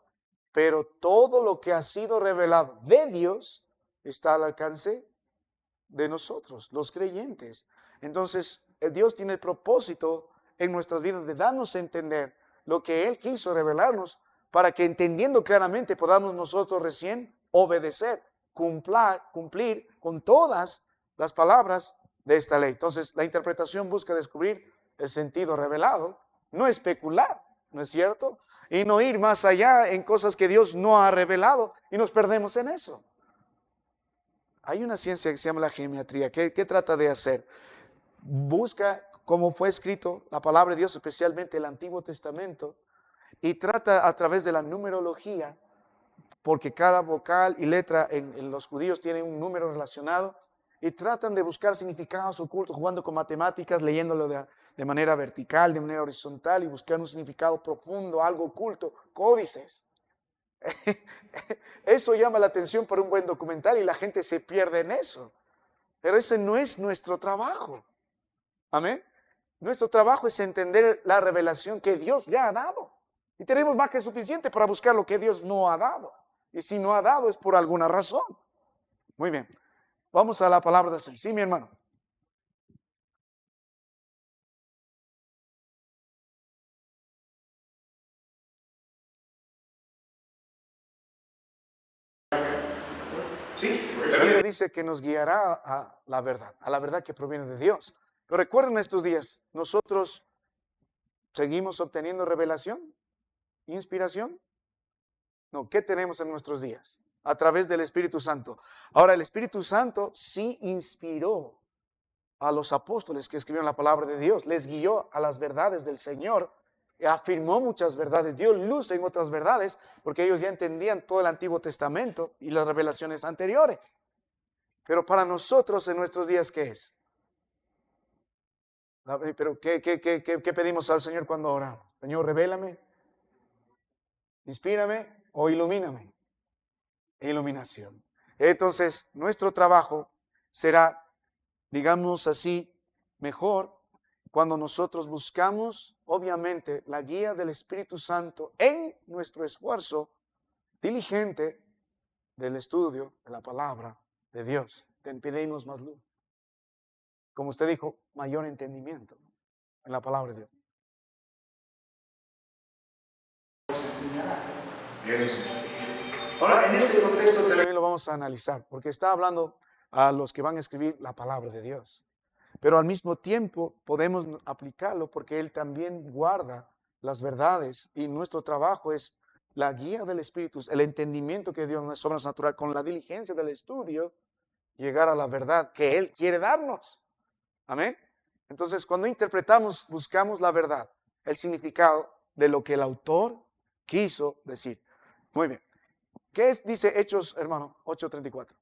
pero todo lo que ha sido revelado de Dios está al alcance de nosotros, los creyentes. Entonces, Dios tiene el propósito en nuestras vidas de darnos a entender lo que Él quiso revelarnos para que entendiendo claramente podamos nosotros recién obedecer, cumplir con todas las palabras de esta ley. Entonces, la interpretación busca descubrir el sentido revelado, no especular, ¿no es cierto? Y no ir más allá en cosas que Dios no ha revelado y nos perdemos en eso. Hay una ciencia que se llama la geometría. ¿Qué trata de hacer? Busca cómo fue escrito la palabra de Dios, especialmente el Antiguo Testamento, y trata a través de la numerología, porque cada vocal y letra en los judíos tiene un número relacionado, y tratan de buscar significados ocultos, jugando con matemáticas, leyéndolo de manera vertical, de manera horizontal, y buscar un significado profundo, algo oculto, códices. Eso llama la atención para un buen documental y la gente se pierde en eso. Pero ese no es nuestro trabajo. Amén. Nuestro trabajo es entender la revelación que Dios ya ha dado. Y tenemos más que suficiente para buscar lo que Dios no ha dado. Y si no ha dado es por alguna razón. Muy bien. Vamos a la palabra del Señor. Sí, mi hermano. Sí, La Biblia dice que nos guiará a la verdad que proviene de Dios. Pero recuerden estos días, nosotros seguimos obteniendo revelación, inspiración. No, ¿qué tenemos en nuestros días? A través del Espíritu Santo. Ahora, el Espíritu Santo sí inspiró a los apóstoles que escribieron la palabra de Dios, les guió a las verdades del Señor, afirmó muchas verdades, dio luz en otras verdades, porque ellos ya entendían todo el Antiguo Testamento y las revelaciones anteriores. Pero para nosotros en nuestros días, ¿qué es? Pero ¿qué pedimos al Señor cuando oramos? Señor, revélame, inspírame o ilumíname. Iluminación. Entonces, nuestro trabajo será, digamos así, mejor cuando nosotros buscamos, obviamente, la guía del Espíritu Santo en nuestro esfuerzo diligente del estudio de la palabra de Dios. Te pedimos más luz. Como usted dijo, mayor entendimiento en la palabra de Dios. Ahora, en ese contexto También lo vamos a analizar, porque está hablando a los que van a escribir la palabra de Dios. Pero al mismo tiempo podemos aplicarlo porque Él también guarda las verdades y nuestro trabajo es la guía del Espíritu, el entendimiento que Dios nos es sobrenatural con la diligencia del estudio, llegar a la verdad que Él quiere darnos. Amén. Entonces, cuando interpretamos, buscamos la verdad, el significado de lo que el autor quiso decir. Muy bien. ¿Qué dice Hechos, hermano? 8:34.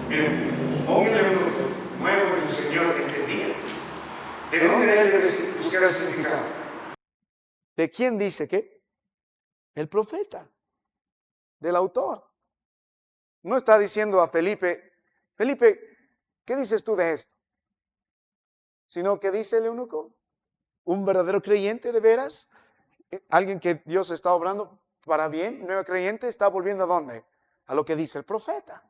Miren, un elemento nuevo que el Señor entendía. ¿De dónde debe buscar el significado? ¿De quién dice qué? El profeta, del autor. No está diciendo a Felipe, Felipe, ¿qué dices tú de esto? Sino que dice el eunuco, un verdadero creyente de veras, alguien que Dios está obrando para bien, un nuevo creyente está volviendo ¿a dónde? A lo que dice el profeta.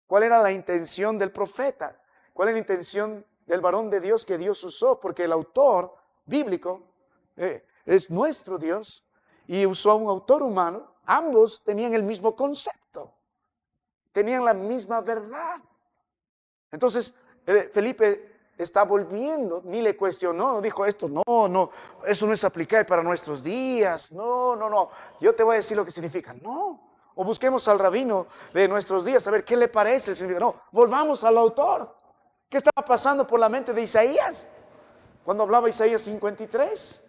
¿Cuál era la intención del profeta? ¿Cuál es la intención del varón de Dios que Dios usó? Porque el autor bíblico es nuestro Dios y usó a un autor humano. Ambos tenían el mismo concepto, tenían la misma verdad. Entonces, Felipe está volviendo, ni le cuestionó, no dijo esto, no, eso no es aplicable para nuestros días, no, yo te voy a decir lo que significa, no. O busquemos al rabino de nuestros días, a ver qué le parece el significado. No, volvamos al autor. ¿Qué estaba pasando por la mente de Isaías? Cuando hablaba Isaías 53.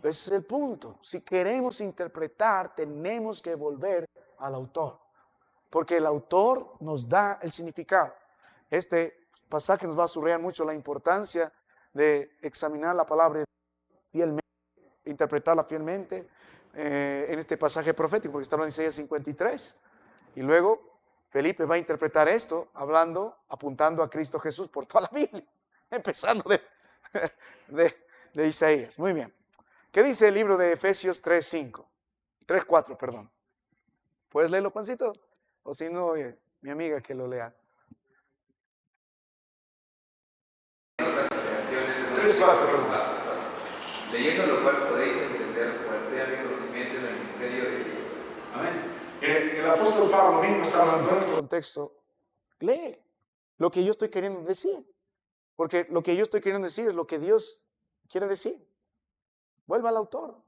Ese es el punto. Si queremos interpretar, tenemos que volver al autor. Porque el autor nos da el significado. Este pasaje nos va a subrayar mucho la importancia de examinar la palabra fielmente, interpretarla fielmente en este pasaje profético, porque está hablando de Isaías 53. Y luego Felipe va a interpretar esto apuntando a Cristo Jesús por toda la Biblia, empezando de Isaías. Muy bien. ¿Qué dice el libro de Efesios 3:4, perdón? ¿Puedes leerlo, Juancito? O si no, mi amiga que lo lea. 3:4, perdón. Leyendo lo cual podéis entender cuál sea mi conocimiento en el misterio de Cristo. Amén. El apóstol Pablo mismo está hablando En el contexto, lee lo que yo estoy queriendo decir. Porque lo que yo estoy queriendo decir es lo que Dios quiere decir. Vuelva al autor.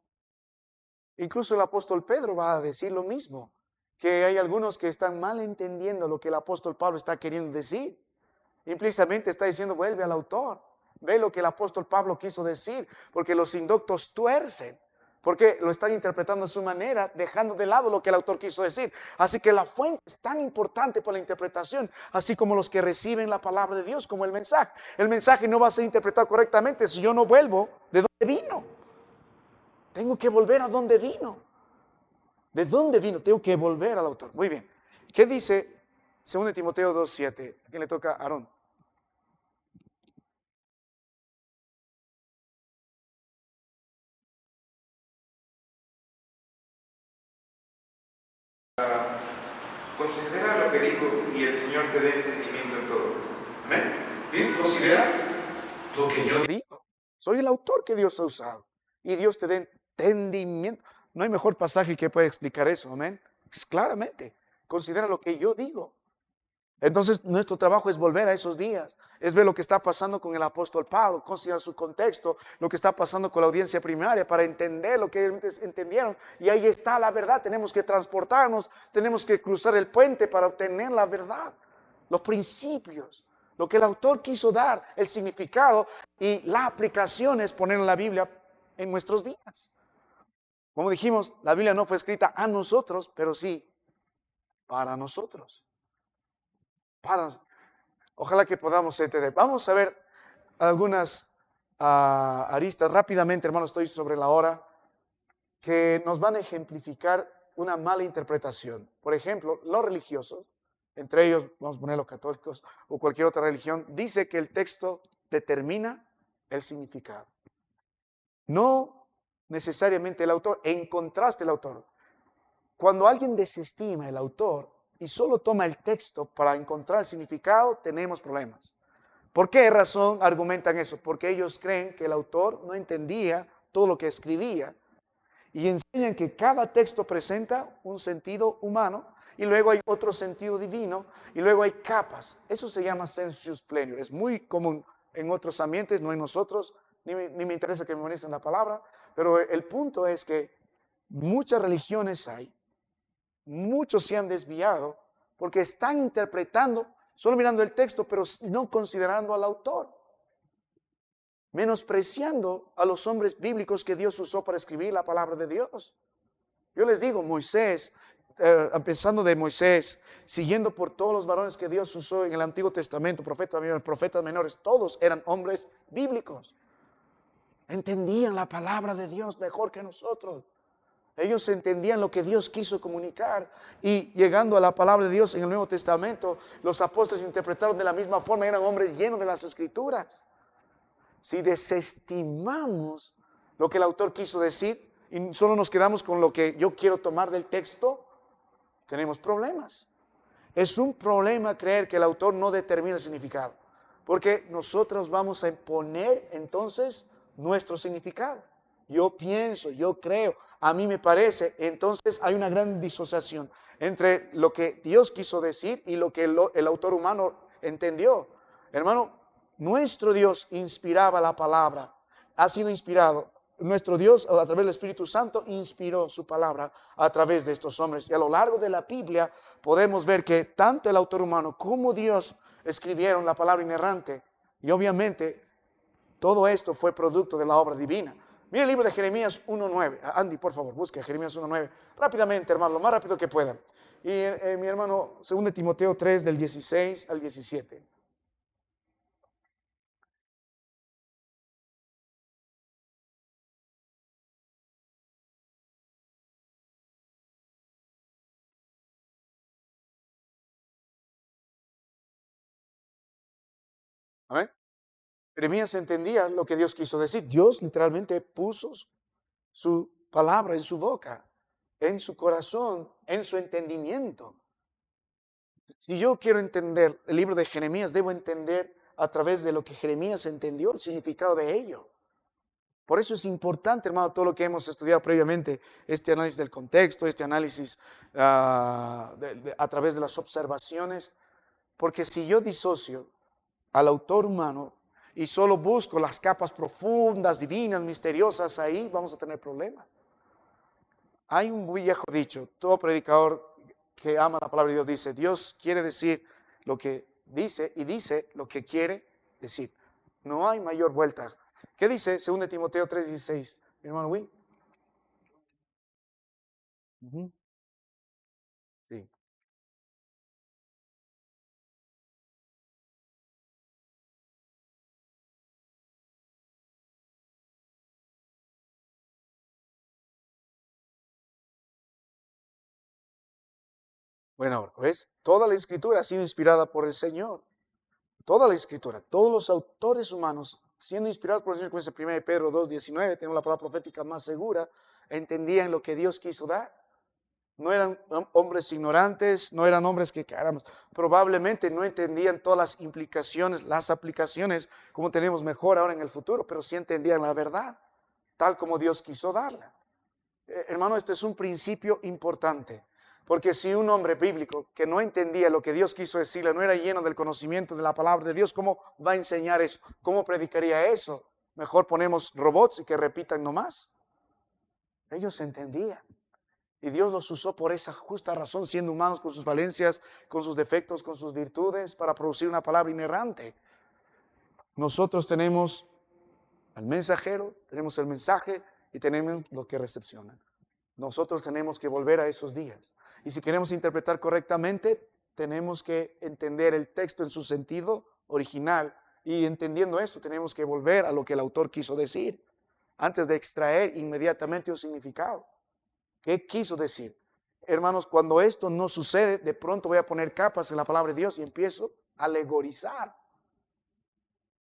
Incluso el apóstol Pedro va a decir lo mismo, que hay algunos que están mal entendiendo lo que el apóstol Pablo está queriendo decir. Implícitamente está diciendo, vuelve al autor. Ve lo que el apóstol Pablo quiso decir, porque los indoctos tuercen, porque lo están interpretando a su manera, dejando de lado lo que el autor quiso decir. Así que la fuente es tan importante para la interpretación, así como los que reciben la palabra de Dios, como el mensaje. El mensaje no va a ser interpretado correctamente si yo no vuelvo de dónde vino. Tengo que volver a dónde vino. ¿De dónde vino? Tengo que volver al autor. Muy bien. ¿Qué dice 2 Timoteo 2:7? ¿A quién le toca? Aarón. Considera lo que digo y el Señor te dé entendimiento en todo. Amén. Bien, considera lo que yo Digo, soy el autor que Dios ha usado. Y Dios te dé entendimiento. No hay mejor pasaje que pueda explicar eso, amén. Claramente, considera lo que yo digo. Entonces, nuestro trabajo es volver a esos días, es ver lo que está pasando con el apóstol Pablo, considerar su contexto, lo que está pasando con la audiencia primaria, para entender lo que entendieron. Y ahí está la verdad, tenemos que transportarnos, tenemos que cruzar el puente para obtener la verdad, los principios, lo que el autor quiso dar, el significado y la aplicación es poner en la Biblia en nuestros días. Como dijimos, la Biblia no fue escrita a nosotros, pero sí para nosotros. Ojalá que podamos entender. Vamos a ver algunas aristas rápidamente, hermano, estoy sobre la hora, que nos van a ejemplificar una mala interpretación. Por ejemplo, los religiosos, entre ellos, vamos a poner los católicos o cualquier otra religión, dice que el texto determina el significado. No necesariamente el autor, en contraste el autor. Cuando alguien desestima el autor y solo toma el texto para encontrar el significado, tenemos problemas. ¿Por qué razón argumentan eso? Porque ellos creen que el autor no entendía todo lo que escribía y enseñan que cada texto presenta un sentido humano y luego hay otro sentido divino y luego hay capas. Eso se llama sensus plenior. Es muy común en otros ambientes, no en nosotros, ni me interesa que memoricen la palabra, pero el punto es que muchas religiones hay, muchos se han desviado porque están interpretando, solo mirando el texto, pero no considerando al autor, menospreciando a los hombres bíblicos que Dios usó para escribir la palabra de Dios. Yo les digo, Moisés, empezando de Moisés, siguiendo por todos los varones que Dios usó en el Antiguo Testamento, profetas menores, todos eran hombres bíblicos. Entendían la palabra de Dios mejor que nosotros. Ellos entendían lo que Dios quiso comunicar y llegando a la palabra de Dios en el Nuevo Testamento, los apóstoles interpretaron de la misma forma, eran hombres llenos de las Escrituras. Si desestimamos lo que el autor quiso decir y solo nos quedamos con lo que yo quiero tomar del texto, tenemos problemas. Es un problema creer que el autor no determina el significado, porque nosotros vamos a imponer entonces nuestro significado. Yo pienso, yo creo, a mí me parece, entonces hay una gran disociación entre lo que Dios quiso decir y lo que el autor humano entendió. Hermano, nuestro Dios inspiraba la palabra, ha sido inspirado. Nuestro Dios, a través del Espíritu Santo, inspiró su palabra a través de estos hombres. Y a lo largo de la Biblia podemos ver que tanto el autor humano como Dios escribieron la palabra inerrante. Y obviamente todo esto fue producto de la obra divina. Mira el libro de Jeremías 1:9. Andy, por favor, busque Jeremías 1:9. Rápidamente, hermano, lo más rápido que puedan. Y mi hermano, 2 Timoteo 3, del 16 al 17. ¿Amén? Jeremías entendía lo que Dios quiso decir. Dios literalmente puso su palabra en su boca, en su corazón, en su entendimiento. Si yo quiero entender el libro de Jeremías, debo entender a través de lo que Jeremías entendió, el significado de ello. Por eso es importante, hermano, todo lo que hemos estudiado previamente, este análisis del contexto, este análisis a través de las observaciones, porque si yo disocio al autor humano y solo busco las capas profundas, divinas, misteriosas, ahí vamos a tener problemas. Hay un viejo dicho, todo predicador que ama la palabra de Dios dice, Dios quiere decir lo que dice y dice lo que quiere decir. No hay mayor vuelta. ¿Qué dice 2 Timoteo 3:16? Mi hermano Will. Sí. Bueno, ahora, ¿ves? Toda la escritura ha sido inspirada por el Señor. Toda la escritura, todos los autores humanos, siendo inspirados por el Señor, como dice 1 Pedro 2:19, tenemos la palabra profética más segura, entendían lo que Dios quiso dar. No eran hombres ignorantes, no eran hombres que probablemente no entendían todas las implicaciones, las aplicaciones, como tenemos mejor ahora en el futuro, pero sí entendían la verdad, tal como Dios quiso darla. Hermano, esto es un principio importante. Porque si un hombre bíblico que no entendía lo que Dios quiso decirle, no era lleno del conocimiento de la palabra de Dios, ¿cómo va a enseñar eso? ¿Cómo predicaría eso? Mejor ponemos robots y que repitan nomás. Ellos entendían. Y Dios los usó por esa justa razón, siendo humanos con sus valencias, con sus defectos, con sus virtudes, para producir una palabra inerrante. Nosotros tenemos al mensajero, tenemos el mensaje y tenemos lo que recepcionan. Nosotros tenemos que volver a esos días. Y si queremos interpretar correctamente, tenemos que entender el texto en su sentido original. Y entendiendo eso, tenemos que volver a lo que el autor quiso decir, antes de extraer inmediatamente un significado. ¿Qué quiso decir? Hermanos, cuando esto no sucede, de pronto voy a poner capas en la palabra de Dios y empiezo a alegorizar.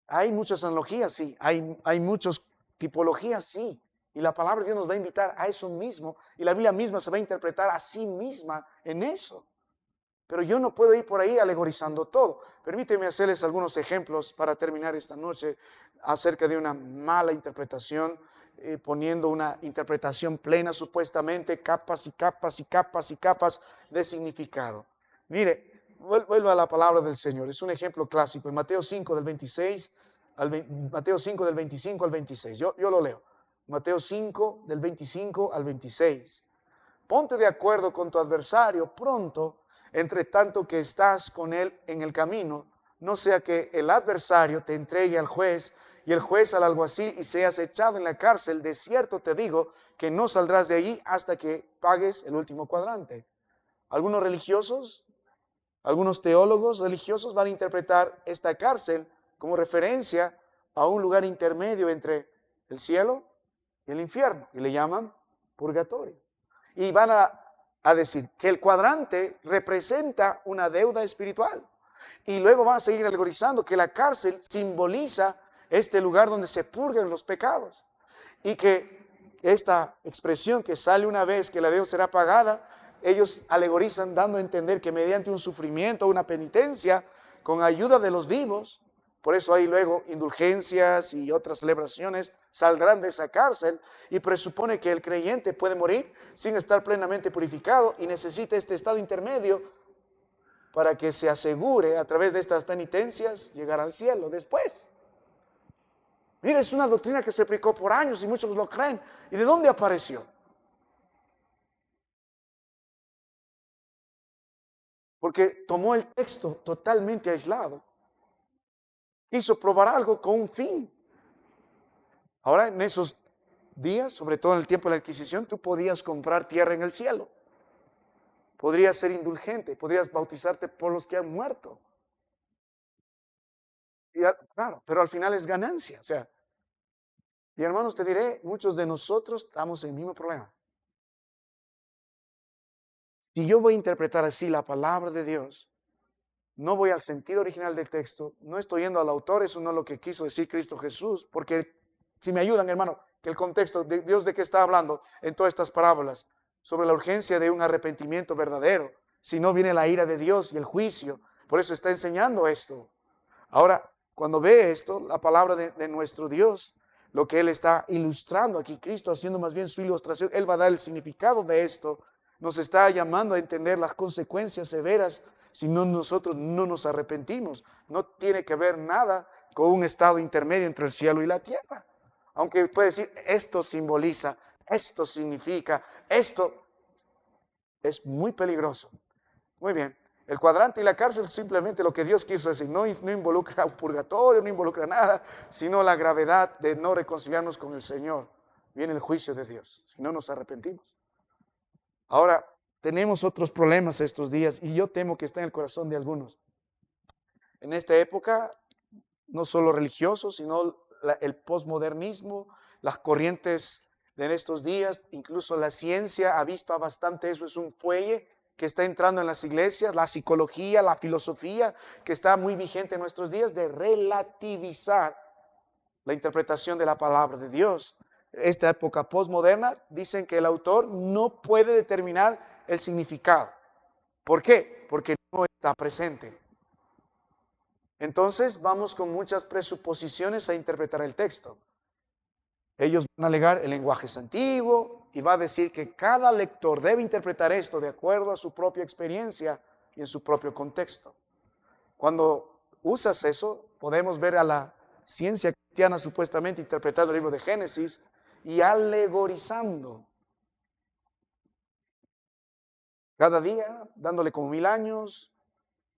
Hay muchas analogías, sí. Hay muchas tipologías, sí. Y la palabra de Dios nos va a invitar a eso mismo. Y la Biblia misma se va a interpretar a sí misma en eso. Pero yo no puedo ir por ahí alegorizando todo. Permíteme hacerles algunos ejemplos para terminar esta noche acerca de una mala interpretación, poniendo una interpretación plena, supuestamente, capas y capas y capas y capas de significado. Mire, vuelvo a la palabra del Señor. Es un ejemplo clásico. En Mateo 5, del 26 Mateo 5, del 25 al 26. Yo lo leo. Mateo 5, del 25 al 26. Ponte de acuerdo con tu adversario pronto, entre tanto que estás con él en el camino, no sea que el adversario te entregue al juez y el juez al alguacil y seas echado en la cárcel. De cierto te digo que no saldrás de allí hasta que pagues el último cuadrante. Algunos religiosos, algunos teólogos religiosos van a interpretar esta cárcel como referencia a un lugar intermedio entre el cielo y el infierno, y le llaman purgatorio. Y van a decir que el cuadrante representa una deuda espiritual. Y luego van a seguir alegorizando que la cárcel simboliza este lugar donde se purgan los pecados. Y que esta expresión que sale una vez que la deuda será pagada, ellos alegorizan dando a entender que mediante un sufrimiento, una penitencia, con ayuda de los vivos, por eso hay luego indulgencias y otras celebraciones, saldrán de esa cárcel, y presupone que el creyente puede morir sin estar plenamente purificado y necesita este estado intermedio para que se asegure a través de estas penitencias llegar al cielo después. Mire, es una doctrina que se aplicó por años y muchos lo creen. ¿Y de dónde apareció? Porque tomó el texto totalmente aislado. Quiso probar algo con un fin. Ahora, en esos días, sobre todo en el tiempo de la adquisición, tú podías comprar tierra en el cielo. Podrías ser indulgente, podrías bautizarte por los que han muerto. Y, claro, pero al final es ganancia. O sea, y hermanos, te diré, muchos de nosotros estamos en el mismo problema. Si yo voy a interpretar así la palabra de Dios, no voy al sentido original del texto, no estoy yendo al autor, eso no es lo que quiso decir Cristo Jesús, porque si me ayudan, hermano, que el contexto de Dios de qué está hablando en todas estas parábolas, sobre la urgencia de un arrepentimiento verdadero, si no viene la ira de Dios y el juicio, por eso está enseñando esto. Ahora, cuando ve esto, la palabra de nuestro Dios, lo que Él está ilustrando aquí, Cristo haciendo más bien su ilustración, Él va a dar el significado de esto, nos está llamando a entender las consecuencias severas si nosotros no nos arrepentimos. No tiene que ver nada con un estado intermedio entre el cielo y la tierra. Aunque puede decir, esto simboliza, esto significa, esto es muy peligroso. Muy bien, el cuadrante y la cárcel simplemente lo que Dios quiso decir, no involucra un purgatorio, no involucra nada, sino la gravedad de no reconciliarnos con el Señor. Viene el juicio de Dios, si no nos arrepentimos. Ahora, tenemos otros problemas estos días y yo temo que está en el corazón de algunos. En esta época, no solo religiosos, sino el posmodernismo, las corrientes de estos días, incluso la ciencia avispa bastante eso, es un fuelle que está entrando en las iglesias, la psicología, la filosofía, que está muy vigente en nuestros días, de relativizar la interpretación de la palabra de Dios. Esta época posmoderna, dicen que el autor no puede determinar el significado. ¿Por qué? Porque no está presente. Entonces vamos con muchas presuposiciones a interpretar el texto. Ellos van a alegar el lenguaje es antiguo y va a decir que cada lector debe interpretar esto de acuerdo a su propia experiencia y en su propio contexto. Cuando usas eso, podemos ver a la ciencia cristiana supuestamente interpretando el libro de Génesis y alegorizando. Cada día, dándole como 1000 años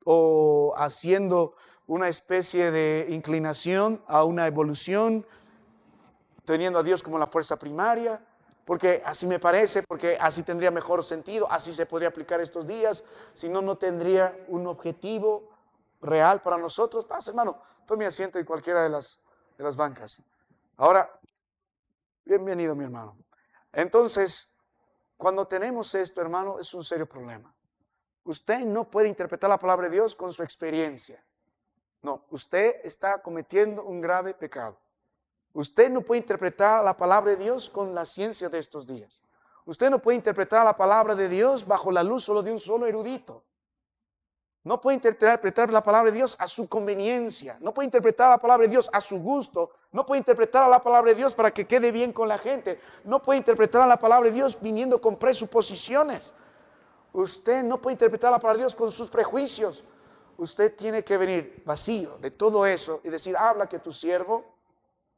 o haciendo una especie de inclinación a una evolución, teniendo a Dios como la fuerza primaria. porque así me parece, porque así tendría mejor sentido, así se podría aplicar estos días, si no, no tendría un objetivo real para nosotros. Pasa, hermano, tome asiento en cualquiera de las bancas. Ahora, bienvenido, mi hermano. Entonces, cuando tenemos esto, hermano, es un serio problema. Usted no puede interpretar la palabra de Dios con su experiencia. No, usted está cometiendo un grave pecado. Usted no puede interpretar la palabra de Dios con la ciencia de estos días. Usted no puede interpretar la palabra de Dios bajo la luz solo de un solo erudito. No puede interpretar la palabra de Dios a su conveniencia. No puede interpretar la palabra de Dios a su gusto. No puede interpretar la palabra de Dios para que quede bien con la gente. No puede interpretar la palabra de Dios viniendo con presuposiciones. Usted no puede interpretar la palabra de Dios con sus prejuicios. Usted tiene que venir vacío de todo eso y decir, habla que tu siervo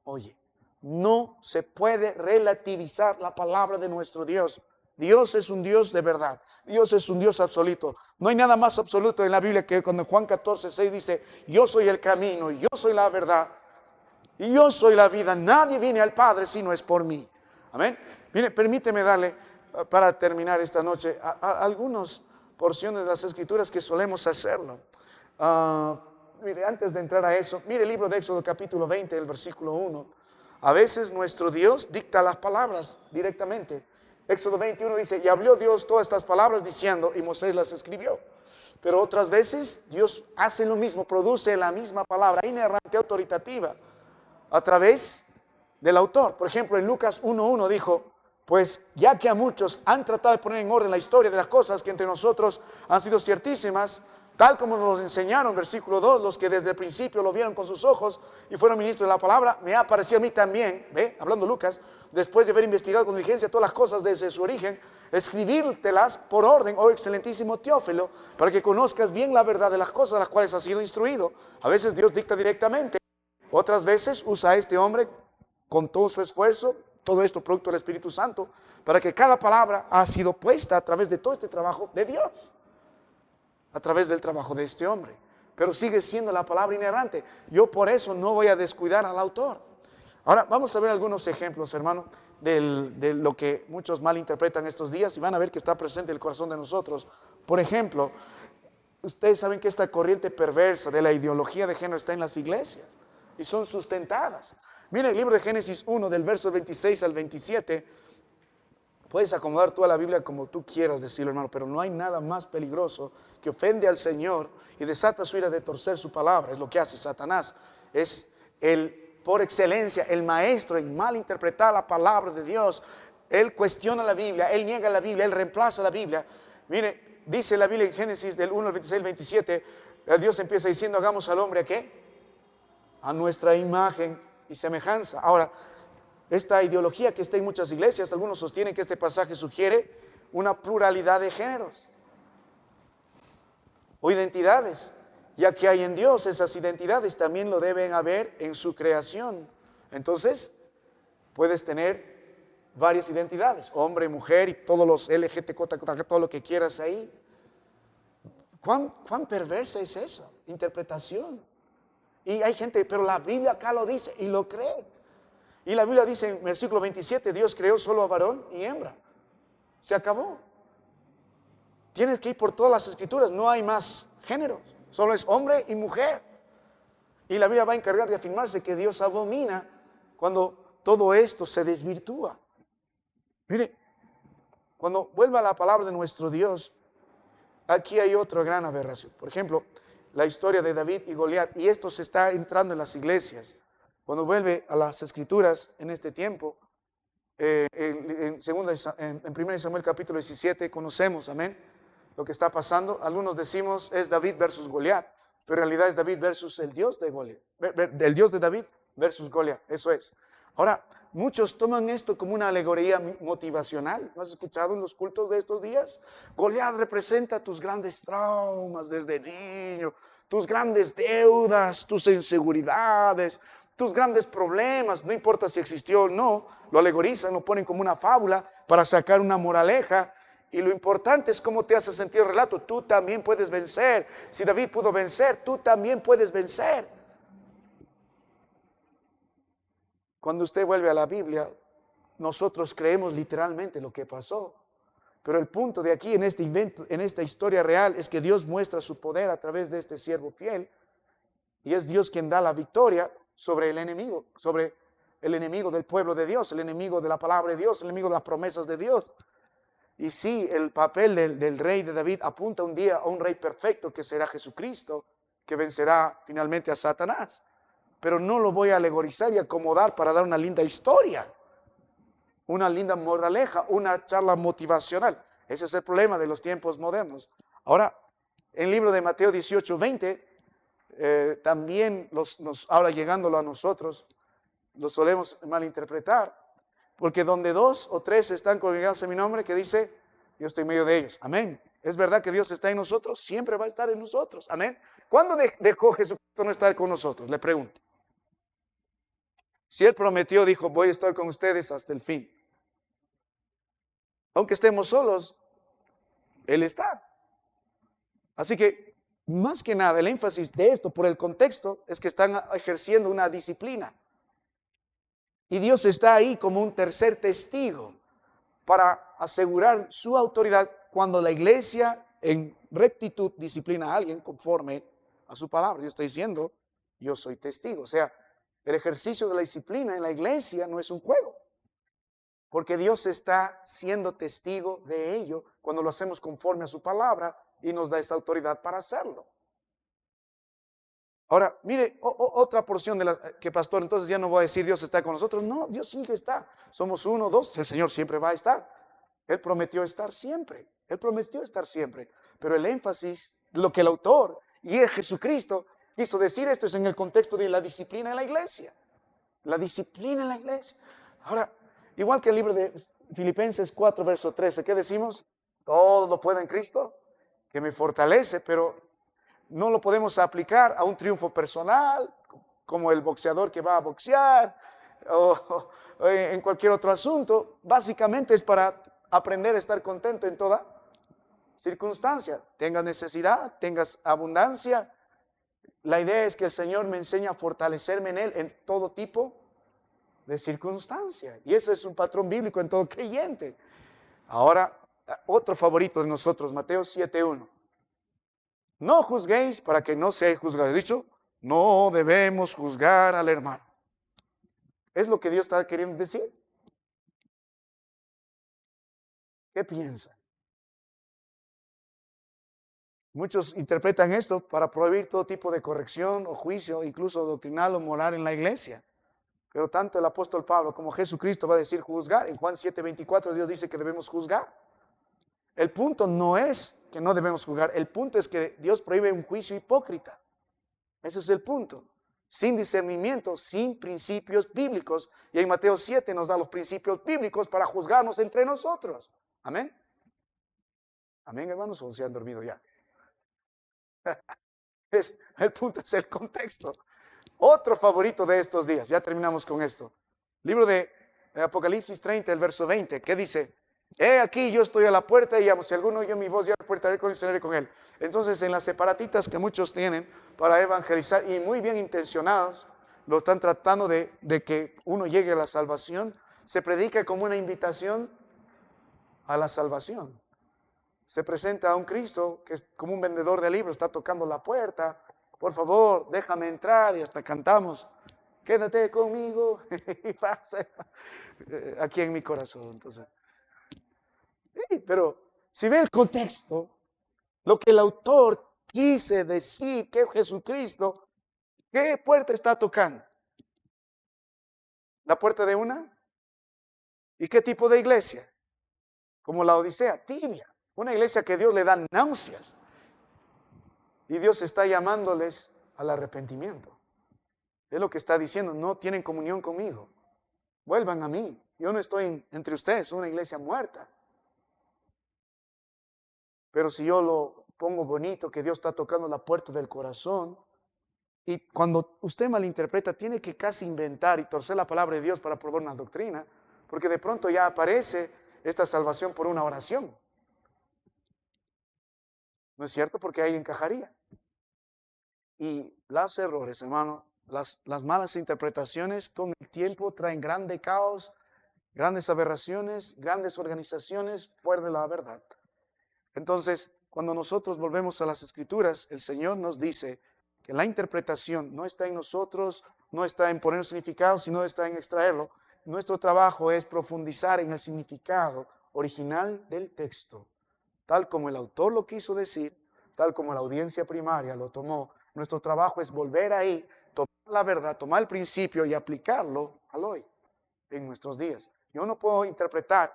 oye. No se puede relativizar la palabra de nuestro Dios. Dios es un Dios de verdad. Dios es un Dios absoluto. No hay nada más absoluto en la Biblia que cuando Juan 14:6 dice, yo soy el camino, yo soy la verdad y yo soy la vida. Nadie viene al Padre si no es por mí. Amén. Mire, permíteme darle para terminar esta noche algunas porciones de las Escrituras que solemos hacerlo. Mire, antes de entrar a eso, mire el libro de Éxodo capítulo 20, el versículo 1. A veces nuestro Dios dicta las palabras directamente. Éxodo 21 dice, y habló Dios todas estas palabras diciendo, y Moisés las escribió. Pero otras veces Dios hace lo mismo, produce la misma palabra inerrante, autoritativa, a través del autor. Por ejemplo, en Lucas 1:1 dijo, pues ya que a muchos han tratado de poner en orden la historia de las cosas que entre nosotros han sido ciertísimas, tal como nos enseñaron, versículo 2, los que desde el principio lo vieron con sus ojos y fueron ministros de la palabra, me ha parecido a mí también, hablando Lucas, después de haber investigado con diligencia todas las cosas desde su origen, escribírtelas por orden, oh excelentísimo Teófilo, para que conozcas bien la verdad de las cosas a las cuales has sido instruido. A veces Dios dicta directamente, otras veces usa a este hombre con todo su esfuerzo, todo esto producto del Espíritu Santo, para que cada palabra ha sido puesta a través de todo este trabajo de Dios. A través del trabajo de este hombre, pero sigue siendo la palabra inerrante. Yo por eso no voy a descuidar al autor. Ahora vamos a ver algunos ejemplos, hermano, de lo que muchos malinterpretan estos días y van a ver que está presente en el corazón de nosotros. Por ejemplo, ustedes saben que esta corriente perversa de la ideología de género está en las iglesias y son sustentadas. Mira el libro de Génesis 1 del verso 26 al 27. Puedes acomodar toda la Biblia como tú quieras decirlo, hermano, pero no hay nada más peligroso que ofende al Señor y desata su ira de torcer su palabra. Es lo que hace Satanás. Es por excelencia, el maestro en malinterpretar la palabra de Dios. Él cuestiona la Biblia, él niega la Biblia, él reemplaza la Biblia. Mire, dice la Biblia en Génesis del 1 al 26 al 27, Dios empieza diciendo, hagamos al hombre ¿a qué? A nuestra imagen y semejanza. Ahora, esta ideología que está en muchas iglesias, algunos sostienen que este pasaje sugiere una pluralidad de géneros o identidades, ya que hay en Dios esas identidades, también lo deben haber en su creación. Entonces, puedes tener varias identidades, hombre, mujer y todos los LGTB, todo lo que quieras ahí. ¿Cuán perversa es esa interpretación? Y hay gente, pero la Biblia acá lo dice y lo cree. Y la Biblia dice en versículo 27, Dios creó solo a varón y hembra. Se acabó. Tienes que ir por todas las escrituras, no hay más géneros, solo es hombre y mujer. Y la Biblia va a encargar de afirmarse que Dios abomina cuando todo esto se desvirtúa. Mire, cuando vuelva a la palabra de nuestro Dios, aquí hay otra gran aberración. Por ejemplo, la historia de David y Goliat, y esto se está entrando en las iglesias. Cuando vuelve a las Escrituras en este tiempo, en 1 Samuel capítulo 17 conocemos, amén, lo que está pasando. Algunos decimos es David versus Goliat, pero en realidad es David versus el Dios de Goliat, el Dios de David versus Goliat, eso es. Ahora, muchos toman esto como una alegoría motivacional. ¿No has escuchado en los cultos de estos días? Goliat representa tus grandes traumas desde niño, tus grandes deudas, tus inseguridades, tus grandes problemas, no importa si existió o no, lo alegorizan, lo ponen como una fábula para sacar una moraleja. Y lo importante es cómo te hace sentir el relato. Tú también puedes vencer. Si David pudo vencer, tú también puedes vencer. Cuando usted vuelve a la Biblia, nosotros creemos literalmente lo que pasó. Pero el punto de aquí en este invento, en esta historia real, es que Dios muestra su poder a través de este siervo fiel. Y es Dios quien da la victoria sobre el enemigo del pueblo de Dios, el enemigo de la palabra de Dios, el enemigo de las promesas de Dios. Y sí, el papel del rey de David apunta un día a un rey perfecto que será Jesucristo, que vencerá finalmente a Satanás. Pero no lo voy a alegorizar y acomodar para dar una linda historia, una linda moraleja, una charla motivacional. Ese es el problema de los tiempos modernos. Ahora, en el libro de Mateo 18:20, también ahora llegándolo a nosotros, lo solemos malinterpretar, porque donde 2 o 3 están congregados en mi nombre, que dice, yo estoy en medio de ellos. Amén. ¿Es verdad que Dios está en nosotros? Siempre va a estar en nosotros. Amén. ¿Cuándo dejó Jesucristo no estar con nosotros? Le pregunto. Si Él prometió, dijo, voy a estar con ustedes hasta el fin. Aunque estemos solos, Él está. Así que, más que nada, el énfasis de esto, por el contexto, es que están ejerciendo una disciplina. Y Dios está ahí como un tercer testigo para asegurar su autoridad cuando la iglesia en rectitud disciplina a alguien conforme a su palabra. Yo estoy diciendo, yo soy testigo. O sea, el ejercicio de la disciplina en la iglesia no es un juego, porque Dios está siendo testigo de ello cuando lo hacemos conforme a su palabra y nos da esa autoridad para hacerlo. Ahora, mire, otra porción de que pastor, entonces ya no voy a decir Dios está con nosotros. No, Dios sí que está. Somos 1, 2, el Señor siempre va a estar. Él prometió estar siempre. Él prometió estar siempre. Pero el énfasis, lo que el autor y el Jesucristo quiso decir esto es en el contexto de la disciplina en la iglesia. La disciplina en la iglesia. Ahora, igual que el libro de Filipenses 4, verso 13, ¿qué decimos? Todo lo puedo en Cristo, que me fortalece, pero no lo podemos aplicar a un triunfo personal, como el boxeador que va a boxear, o en cualquier otro asunto. Básicamente es para aprender a estar contento en toda circunstancia. Tengas necesidad, tengas abundancia. La idea es que el Señor me enseña a fortalecerme en Él en todo tipo de circunstancia. Y eso es un patrón bíblico en todo creyente. Ahora, otro favorito de nosotros, Mateo 7:1. No juzguéis para que no seáis juzgados. He dicho, no debemos juzgar al hermano. ¿Es lo que Dios está queriendo decir? ¿Qué piensa? Muchos interpretan esto para prohibir todo tipo de corrección o juicio, incluso doctrinal o moral en la iglesia. Pero tanto el apóstol Pablo como Jesucristo va a decir juzgar. En Juan 7:24 Dios dice que debemos juzgar. El punto no es que no debemos juzgar, el punto es que Dios prohíbe un juicio hipócrita. Ese es el punto. Sin discernimiento, sin principios bíblicos. Y en Mateo 7 nos da los principios bíblicos para juzgarnos entre nosotros. Amén. Amén, hermanos, o se han dormido ya. El punto es el contexto. Otro favorito de estos días, ya terminamos con esto. Libro de Apocalipsis 30, el verso 20, ¿qué dice? He aquí, yo estoy a la puerta y llamo. Si alguno oye mi voz, ya a la puerta, con él, cenaré con él. Entonces, en las separatitas que muchos tienen para evangelizar, y muy bien intencionados, lo están tratando de que uno llegue a la salvación, se predica como una invitación a la salvación. Se presenta a un Cristo que es como un vendedor de libros, está tocando la puerta. Por favor, déjame entrar, y hasta cantamos. Quédate conmigo y pasa aquí en mi corazón. Entonces, sí, pero si ve el contexto, lo que el autor quise decir que es Jesucristo, ¿qué puerta está tocando? ¿La puerta de una? ¿Y qué tipo de iglesia? Como la Odisea, tibia. Una iglesia que Dios le da náuseas. Y Dios está llamándoles al arrepentimiento. Es lo que está diciendo, no tienen comunión conmigo. Vuelvan a mí. Yo no estoy entre ustedes, una iglesia muerta. Pero si yo lo pongo bonito, que Dios está tocando la puerta del corazón, y cuando usted malinterpreta, tiene que casi inventar y torcer la palabra de Dios para probar una doctrina, porque de pronto ya aparece esta salvación por una oración. ¿No es cierto? Porque ahí encajaría. Y los errores, hermano, las malas interpretaciones con el tiempo traen grande caos grandes aberraciones, grandes organizaciones fuera de la verdad. Entonces, cuando nosotros volvemos a las Escrituras, el Señor nos dice que la interpretación no está en nosotros, no está en poner significado, sino está en extraerlo. Nuestro trabajo es profundizar en el significado original del texto, tal como el autor lo quiso decir, tal como la audiencia primaria lo tomó. Nuestro trabajo es volver ahí, tomar la verdad, tomar el principio y aplicarlo al hoy, en nuestros días. Yo no puedo interpretar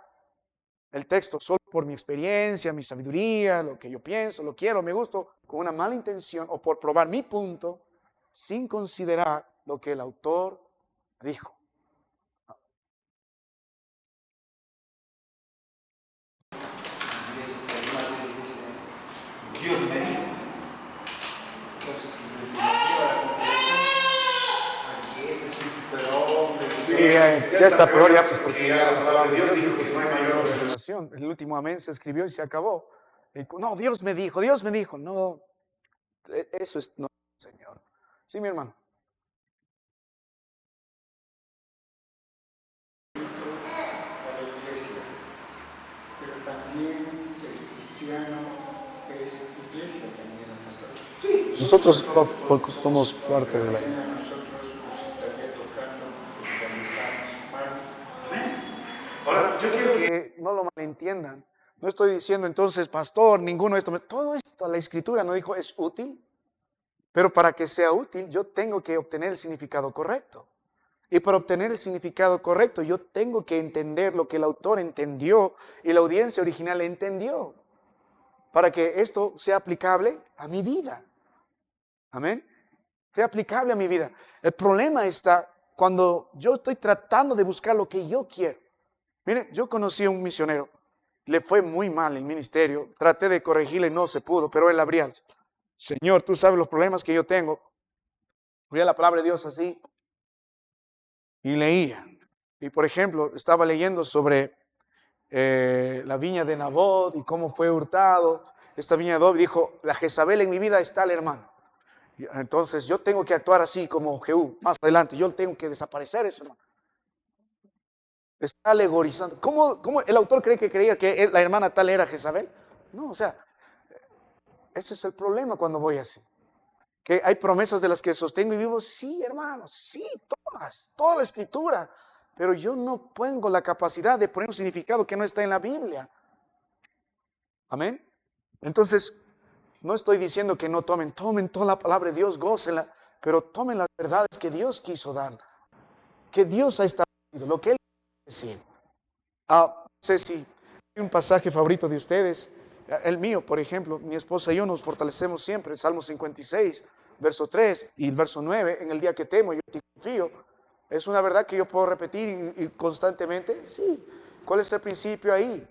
el texto solo por mi experiencia, mi sabiduría, lo que yo pienso, lo quiero, me gusto, con una mala intención o por probar mi punto, sin considerar lo que el autor dijo. Dios me dijo. Entonces, si nos lleva a la conclusión, aquí este es un superhombre. Ya está peor, ya, pues porque ya la palabra de Dios dijo que no hay mayor revelación. el último amén se escribió y se acabó. No, Dios me dijo, Dios me dijo. No, eso es, no, Señor. Sí, mi hermano. A la iglesia, pero también el cristiano es iglesia también en nuestra vida. Sí, Nosotros somos parte de la iglesia. A nosotros nos estaría tocando cuando estamos mal. amén. Ahora, yo quiero que Que no lo malentiendan. No estoy diciendo entonces, pastor, ninguno de esto. Todo esto, la Escritura no dijo es útil, pero para que sea útil yo tengo que obtener el significado correcto. Y para obtener el significado correcto yo tengo que entender lo que el autor entendió y la audiencia original entendió, para que esto sea aplicable a mi vida. Amén. Sea aplicable a mi vida. El problema está cuando yo estoy tratando de buscar lo que yo quiero. Miren, yo conocí a un misionero, le fue muy mal el ministerio, traté de corregirle y no se pudo, pero él abría, Señor, tú sabes los problemas que yo tengo. Leía la palabra de Dios así y leía. Y por ejemplo, estaba leyendo sobre la viña de Nabot y cómo fue hurtado. Esta viña de Nabot dijo, la Jezabel en mi vida está el hermano. Entonces yo tengo que actuar así como Jehú, más adelante, yo tengo que desaparecer ese hermano. Está alegorizando. ¿Cómo el autor cree que creía que la hermana tal era Jezabel? No, o sea, ese es el problema cuando voy así. Que hay promesas de las que sostengo y vivo, sí, hermanos, sí, toda la Escritura. Pero yo no tengo la capacidad de poner un significado que no está en la Biblia. Amén. Entonces, no estoy diciendo que no tomen toda la palabra de Dios, gócenla, pero tomen las verdades que Dios quiso dar, que Dios ha establecido, lo que Él decir. No sé si hay un pasaje favorito de ustedes, el mío, por ejemplo, mi esposa y yo nos fortalecemos siempre, Salmo 56, verso 3 y el verso 9, en el día que temo, yo te confío. Es una verdad que yo puedo repetir y constantemente, sí. ¿Cuál es el principio ahí?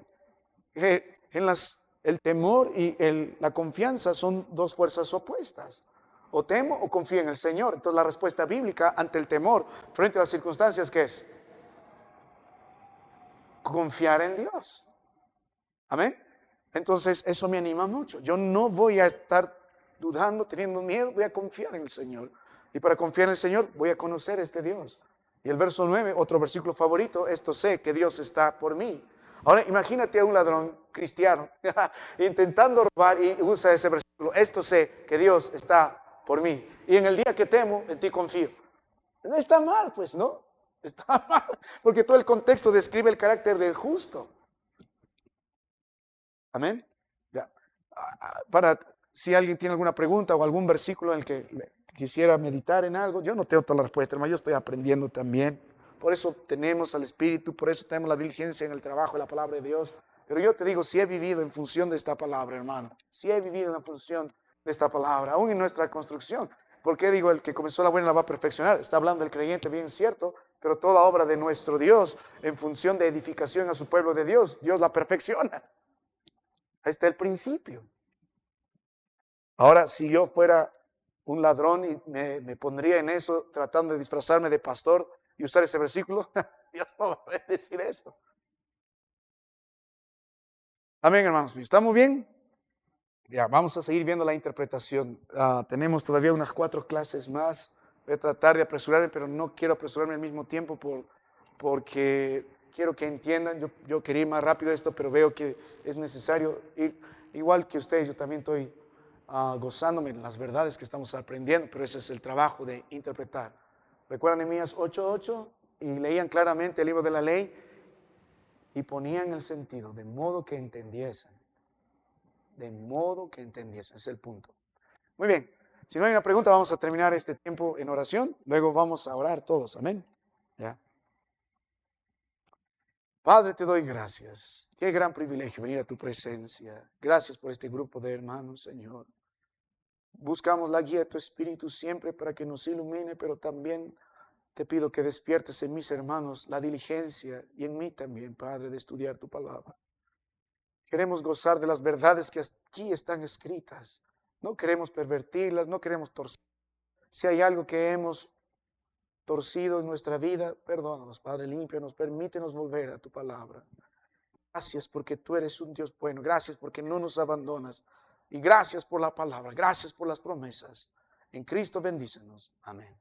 El temor y la confianza son dos fuerzas opuestas. O temo o confío en el Señor. Entonces la respuesta bíblica ante el temor, frente a las circunstancias, ¿qué es? Confiar en Dios. Amén. Entonces eso me anima mucho. Yo no voy a estar dudando, teniendo miedo, voy a confiar en el Señor. Y para confiar en el Señor voy a conocer a este Dios. Y el verso 9, otro versículo favorito, esto sé que Dios está por mí. Ahora imagínate a un ladrón cristiano intentando robar y usa ese versículo, esto sé que Dios está por mí. Y en el día que temo, en ti confío. No está mal, pues, ¿no? Está mal, porque todo el contexto describe el carácter del justo. Amén. Ya. Si alguien tiene alguna pregunta o algún versículo en el que quisiera meditar en algo, yo no tengo toda la respuesta, hermano, yo estoy aprendiendo también. Por eso tenemos al Espíritu, por eso tenemos la diligencia en el trabajo de la palabra de Dios. Pero yo te digo, si he vivido en función de esta palabra, hermano, si he vivido en función de esta palabra, aún en nuestra construcción. ¿Por qué digo el que comenzó la buena la va a perfeccionar? Está hablando del creyente, bien cierto, pero toda obra de nuestro Dios en función de edificación a su pueblo de Dios, Dios la perfecciona. Ahí está el principio. Ahora, si yo fuera un ladrón y me pondría en eso tratando de disfrazarme de pastor y usar ese versículo, Dios no va a decir eso. Amén, hermanos. ¿Estamos bien? Ya, vamos a seguir viendo la interpretación. Tenemos todavía unas 4 clases más. Voy a tratar de apresurarme, pero no quiero apresurarme al mismo tiempo porque quiero que entiendan, yo quería ir más rápido esto, pero veo que es necesario ir, igual que ustedes, yo también estoy gozándome de las verdades que estamos aprendiendo, pero ese es el trabajo de interpretar. ¿Recuerdan Nehemías 8:8? Y leían claramente el libro de la ley y ponían el sentido, de modo que entendiesen. De modo que entendiesen, es el punto. Muy bien, si no hay una pregunta, vamos a terminar este tiempo en oración, luego vamos a orar todos, amén. ¿Ya? Padre, te doy gracias. Qué gran privilegio venir a tu presencia. Gracias por este grupo de hermanos, Señor. Buscamos la guía de tu Espíritu siempre para que nos ilumine, pero también te pido que despiertes en mis hermanos la diligencia y en mí también, Padre, de estudiar tu palabra. Queremos gozar de las verdades que aquí están escritas. No queremos pervertirlas, no queremos torcer. Si hay algo que hemos torcido en nuestra vida, perdónanos, Padre, límpianos, permítenos volver a tu palabra. Gracias porque tú eres un Dios bueno, gracias porque no nos abandonas y gracias por la palabra, gracias por las promesas. En Cristo bendícenos. Amén.